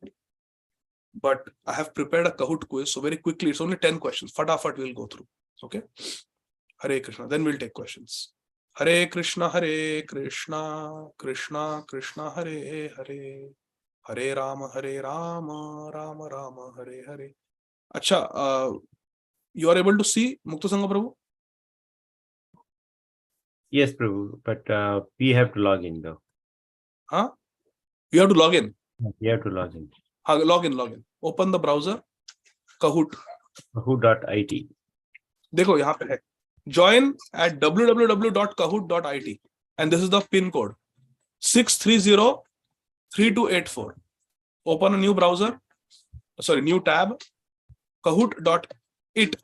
But I have prepared a Kahoot quiz, so very quickly, it's only 10 questions. Fatafat we will go through. Okay? Hare Krishna. Then we'll take questions. Hare Krishna, Krishna Krishna, Hare Hare, Hare Rama, Rama Rama, Hare Hare. Acha, you are able to see Mukta Sangha Prabhu? Yes, Prabhu, but we have to log in though. Huh? You have to log in? You have to log in. Log in. Open the browser. Kahoot. Kahoot.it. देखो यहाँ पे है. Join at www.kahoot.it and this is the pin code 630-3284. Open a new browser. Sorry, new tab. Kahoot.it.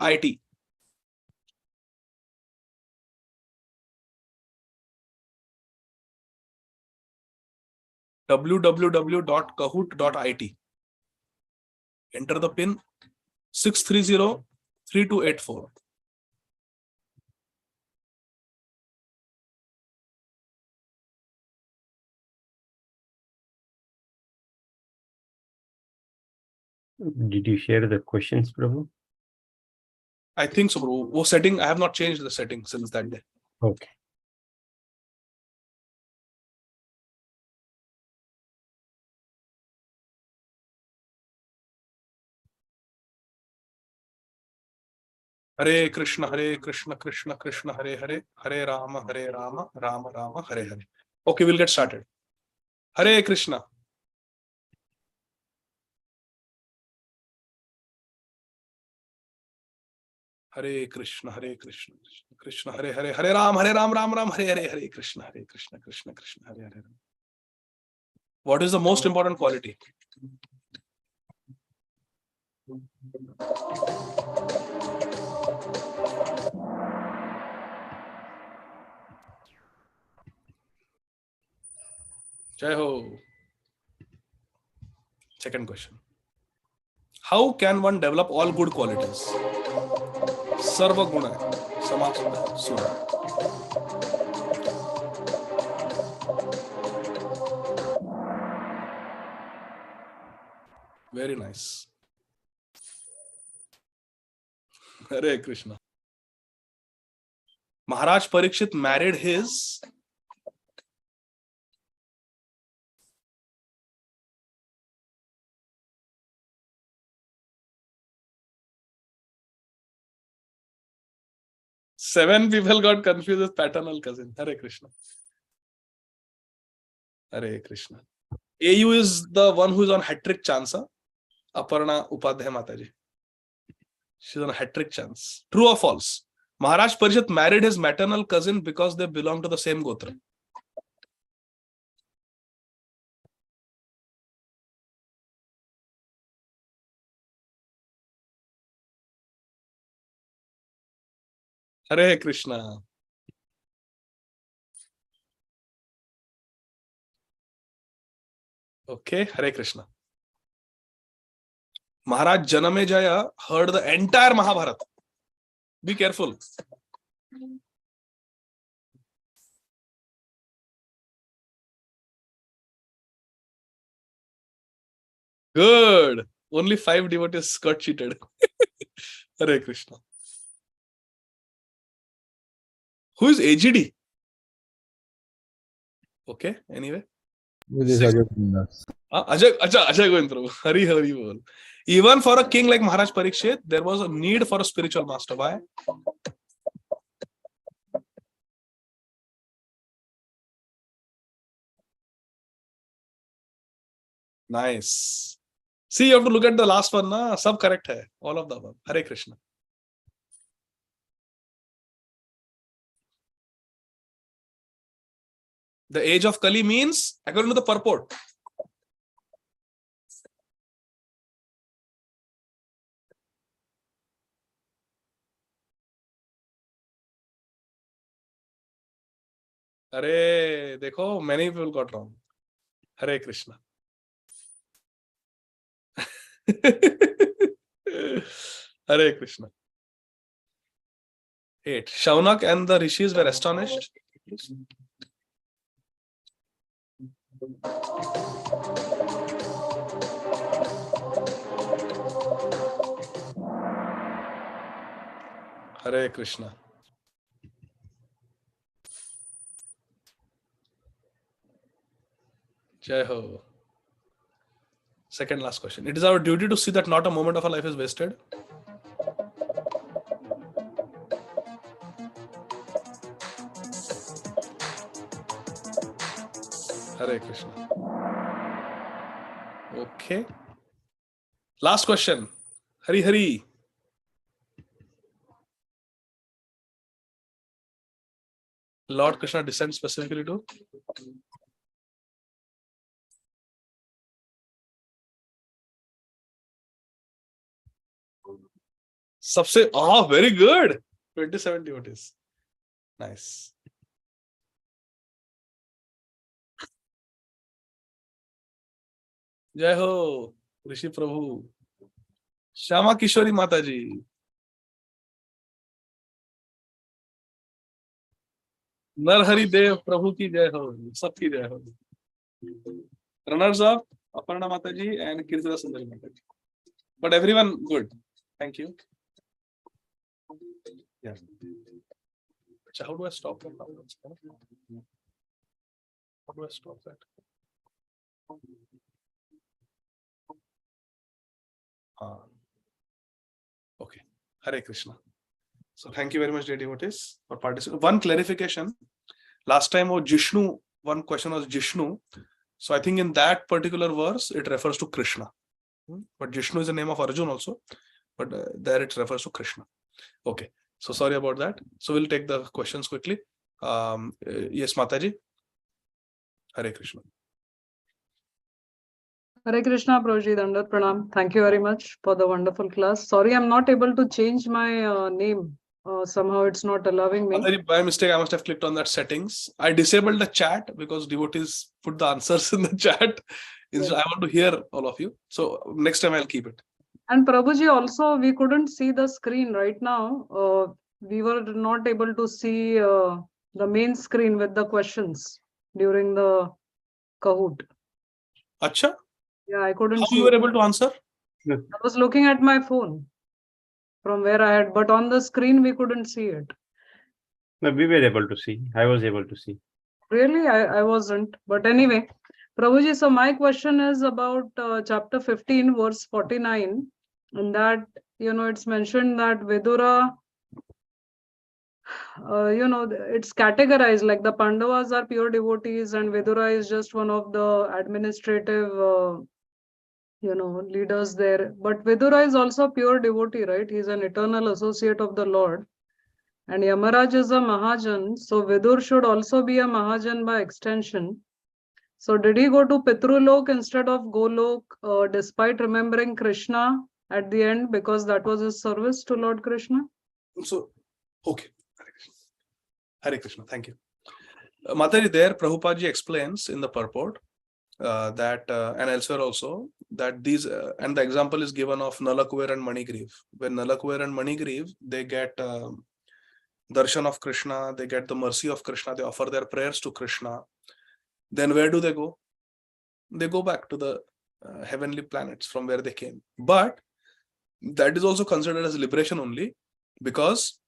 www.kahoot.it. Enter the pin 630-3284. Did you share the questions, Prabhu? I think so, bro. Wo setting, I have not changed the setting since that day. Okay. Hare Krishna, Krishna Krishna, Hare Hare, Hare Rama, Rama Rama, Hare Hare. Okay, we'll get started. Hare Krishna. Hare Krishna, Hare Krishna, Krishna Hare Hare, Hare Ram, Ram Ram, Hare Hare, Hare Krishna, Krishna Krishna, Hare Hare. What is the most important quality? Jai Ho. Second question. How can one develop all good qualities? Sarva guna, samasuna, sura. Very nice. Hare Krishna. Maharaj Parikshit married his seven people got confused with paternal cousin. Hare Krishna. Hare Krishna. AU is the one who is on hat-trick chance. Aparna Upadhyay Mataji. She's on a hat-trick chance. True or false? Maharaj Parikshit married his maternal cousin because they belong to the same gotra. Hare Krishna. Okay, Hare Krishna. Maharaj Janamejaya heard the entire Mahabharata. Be careful. Good. Only 5 devotees got cheated. Hare Krishna. Who is AGD? Okay, anyway. Ajay Govind Prabhu. Hari Hari Bol. Even for a king like Maharaj Parikshit, there was a need for a spiritual master. Why? Nice. See, you have to look at the last one. Na? Sab correct hai. All of the above. Hare Krishna. The age of Kali means, according to the purport, Hare, dekho, many people got wrong. Hare Krishna. Hare Krishna. 8. Shaunak and the rishis were astonished. Hare Krishna. Jai Ho. Second last question. It is our duty to see that not a moment of our life is wasted. Hare Krishna. Okay. Last question. Hari Hari. Lord Krishna descends specifically to? Sabse, very good. 27 devotees. Nice. Jai Ho, Rishi Prabhu. Shama Kishori Mataji. Narhari Dev Prabhu ki Jai Ho. Sab ki Jai Ho. Runners up, Aparna Mataji and Kirtana Sundari Mataji. But everyone good. Thank you. Yeah. So how do I stop that? How do I stop that? Okay. Hare Krishna. So thank you very much, dear devotees, for participating. One clarification. Last time was Jishnu. One question was Jishnu. So I think in that particular verse, it refers to Krishna. But Jishnu is the name of Arjun also. But there it refers to Krishna. Okay. So sorry about that. So we'll take the questions quickly. Yes, Mataji. Hare Krishna. Hare Krishna, Prabhuji, Dandat Pranam. Thank you very much for the wonderful class. Sorry, I'm not able to change my name. Somehow it's not allowing me. Mataji, by mistake, I must have clicked on that settings. I disabled the chat because devotees put the answers in the chat. Instead, I want to hear all of you. So next time I'll keep it. And Prabhuji, also, we couldn't see the screen right now. We were not able to see the main screen with the questions during the Kahoot. Acha? Yeah, I couldn't How see. you were able to answer? I was looking at my phone from where I had, but on the screen, we couldn't see it. No, we were able to see. I was able to see. Really? I wasn't. But anyway, Prabhuji, so my question is about chapter 15, verse 49. And that, it's mentioned that Vidura, it's categorized like the Pandavas are pure devotees and Vidura is just one of the administrative, leaders there. But Vidura is also pure devotee, right? He's an eternal associate of the Lord. And Yamaraj is a Mahajan. So Vidur should also be a Mahajan by extension. So did he go to Pitrulok instead of Golok, despite remembering Krishna at the end, because that was his service to Lord Krishna? So, okay. Hare Krishna. Thank you. Mataji, there, Prabhupada explains in the purport that, and elsewhere also, that these, and the example is given of Nalakuver and Manigriv. When Nalakuver and Manigriv, they get darshan of Krishna, they get the mercy of Krishna, they offer their prayers to Krishna. Then where do they go? They go back to the heavenly planets from where they came. But that is also considered as liberation only because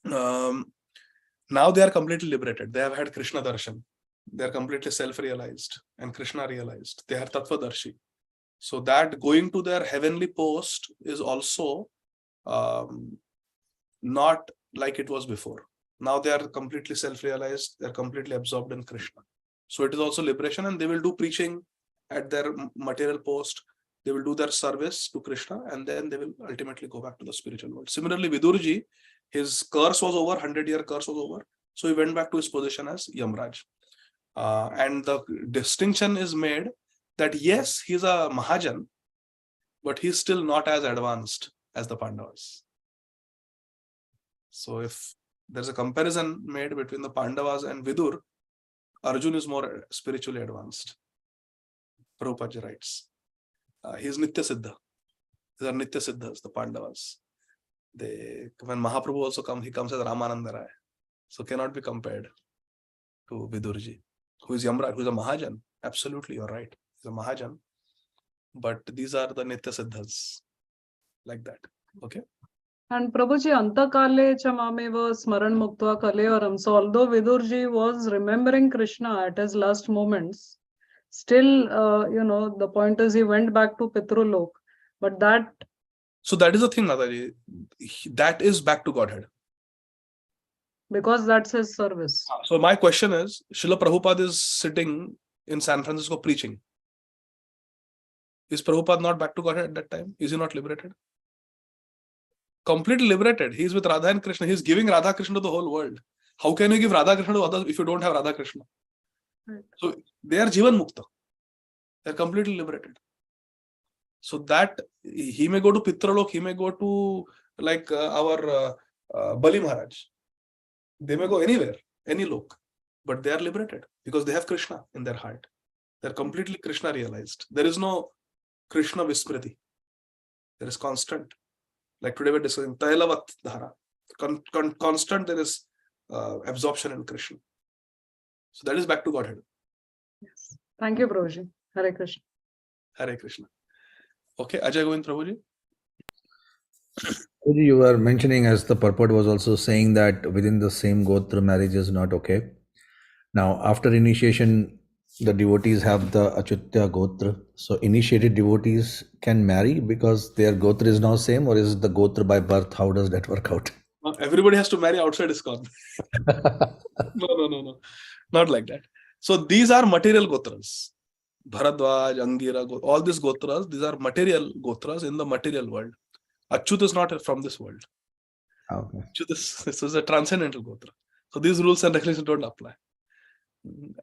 now they are completely liberated. They have had Krishna darshan. They are completely self-realized and Krishna realized. They are tattvadarshi. So that going to their heavenly post is also not like it was before. Now they are completely self-realized. They are completely absorbed in Krishna. So it is also liberation, and they will do preaching at their material post. They will do their service to Krishna, and then they will ultimately go back to the spiritual world. Similarly, Vidurji, his curse was over, 100-year curse was over. So he went back to his position as Yamraj. And the distinction is made that yes, he's a Mahajan, but he's still not as advanced as the Pandavas. So if there's a comparison made between the Pandavas and Vidur, Arjun is more spiritually advanced. Prabhupada writes. He is Nitya Siddha. These are Nitya Siddhas, the Pandavas. When Mahaprabhu also comes, he comes as Ramananda Rai. So cannot be compared to Vidurji, who is Yamraj, who is a Mahajan. Absolutely, you're right. He's a Mahajan. But these are the Nitya Siddhas. Like that. Okay? And Prabhuji, Antakale Chamameva Smaran Muktva Kalevaram. So although Vidurji was remembering Krishna at his last moments, still, the point is he went back to Pitrulok. But that... So that is the thing, Nadaji. That is back to Godhead. Because that's his service. So my question is, Srila Prabhupada is sitting in San Francisco preaching. Is Prabhupada not back to Godhead at that time? Is he not liberated? Completely liberated. He is with Radha and Krishna. He is giving Radha Krishna to the whole world. How can you give Radha Krishna to others if you don't have Radha Krishna? Right. So they are Jivan Mukta. They are completely liberated. So that he may go to Pitralok, he may go to like our Bali Maharaj. They may go anywhere, any lok, but they are liberated because they have Krishna in their heart. They are completely Krishna realized. There is no Krishna Vismriti. There is constant. Like today we're discussing Tailavat Dhara. Constant there is absorption in Krishna. So that is back to Godhead. Yes. Thank you, Prabhuji. Hare Krishna. Hare Krishna. Okay, Ajay Govind Prabhuji. You were mentioning, as the purport was also saying, that within the same Gotra marriage is not okay. Now, after initiation, the devotees have the Achutya Gotra. So initiated devotees can marry because their Gotra is now same, or is the Gotra by birth? How does that work out? Everybody has to marry outside ISKCON. No. Not like that. So these are material Gotras. Bharadwaj, Angira, all these Gotras, these are material Gotras in the material world. Achyut is not from this world. Okay. So this is a transcendental Gotra. So these rules and regulations don't apply.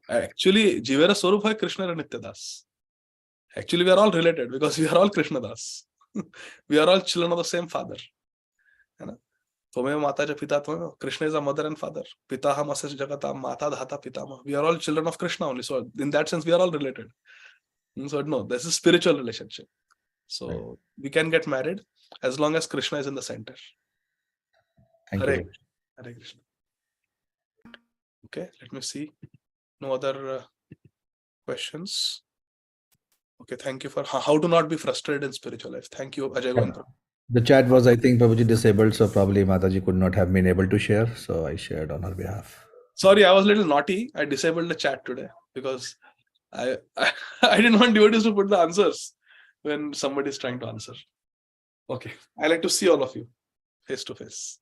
Actually, Jivera Swarup Krishna and Nityadas. Actually, we are all related because we are all Krishna Das. We are all children of the same father. Krishna is our mother and father. Pitaham asas jagatam mata dhata pitama. We are all children of Krishna only. So in that sense, we are all related. So no, this is spiritual relationship. So we can get married as long as Krishna is in the center. Thank Hare you. Krishna. Hare Krishna. Okay, let me see. No other questions. Okay, thank you for how to not be frustrated in spiritual life. Thank you, Ajay Govind. The chat was, I think, Prabhuji disabled, so probably Mataji could not have been able to share. So I shared on her behalf. Sorry, I was a little naughty. I disabled the chat today because I didn't want devotees to put the answers when somebody is trying to answer. Okay, I like to see all of you face to face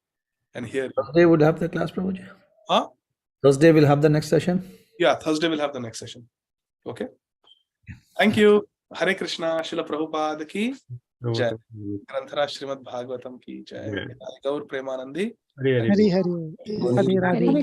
and hear you. Thursday would have the class, Prabhuji? Huh? Thursday we'll have the next session? Yeah, Thursday we'll have the next session. Okay. Thank you. Hare Krishna, Srila Prabhupada ki jai. Granthara Srimad Bhagavatam ki jai. Gaur Premanandi. Hari Hari. Radhe Radhe.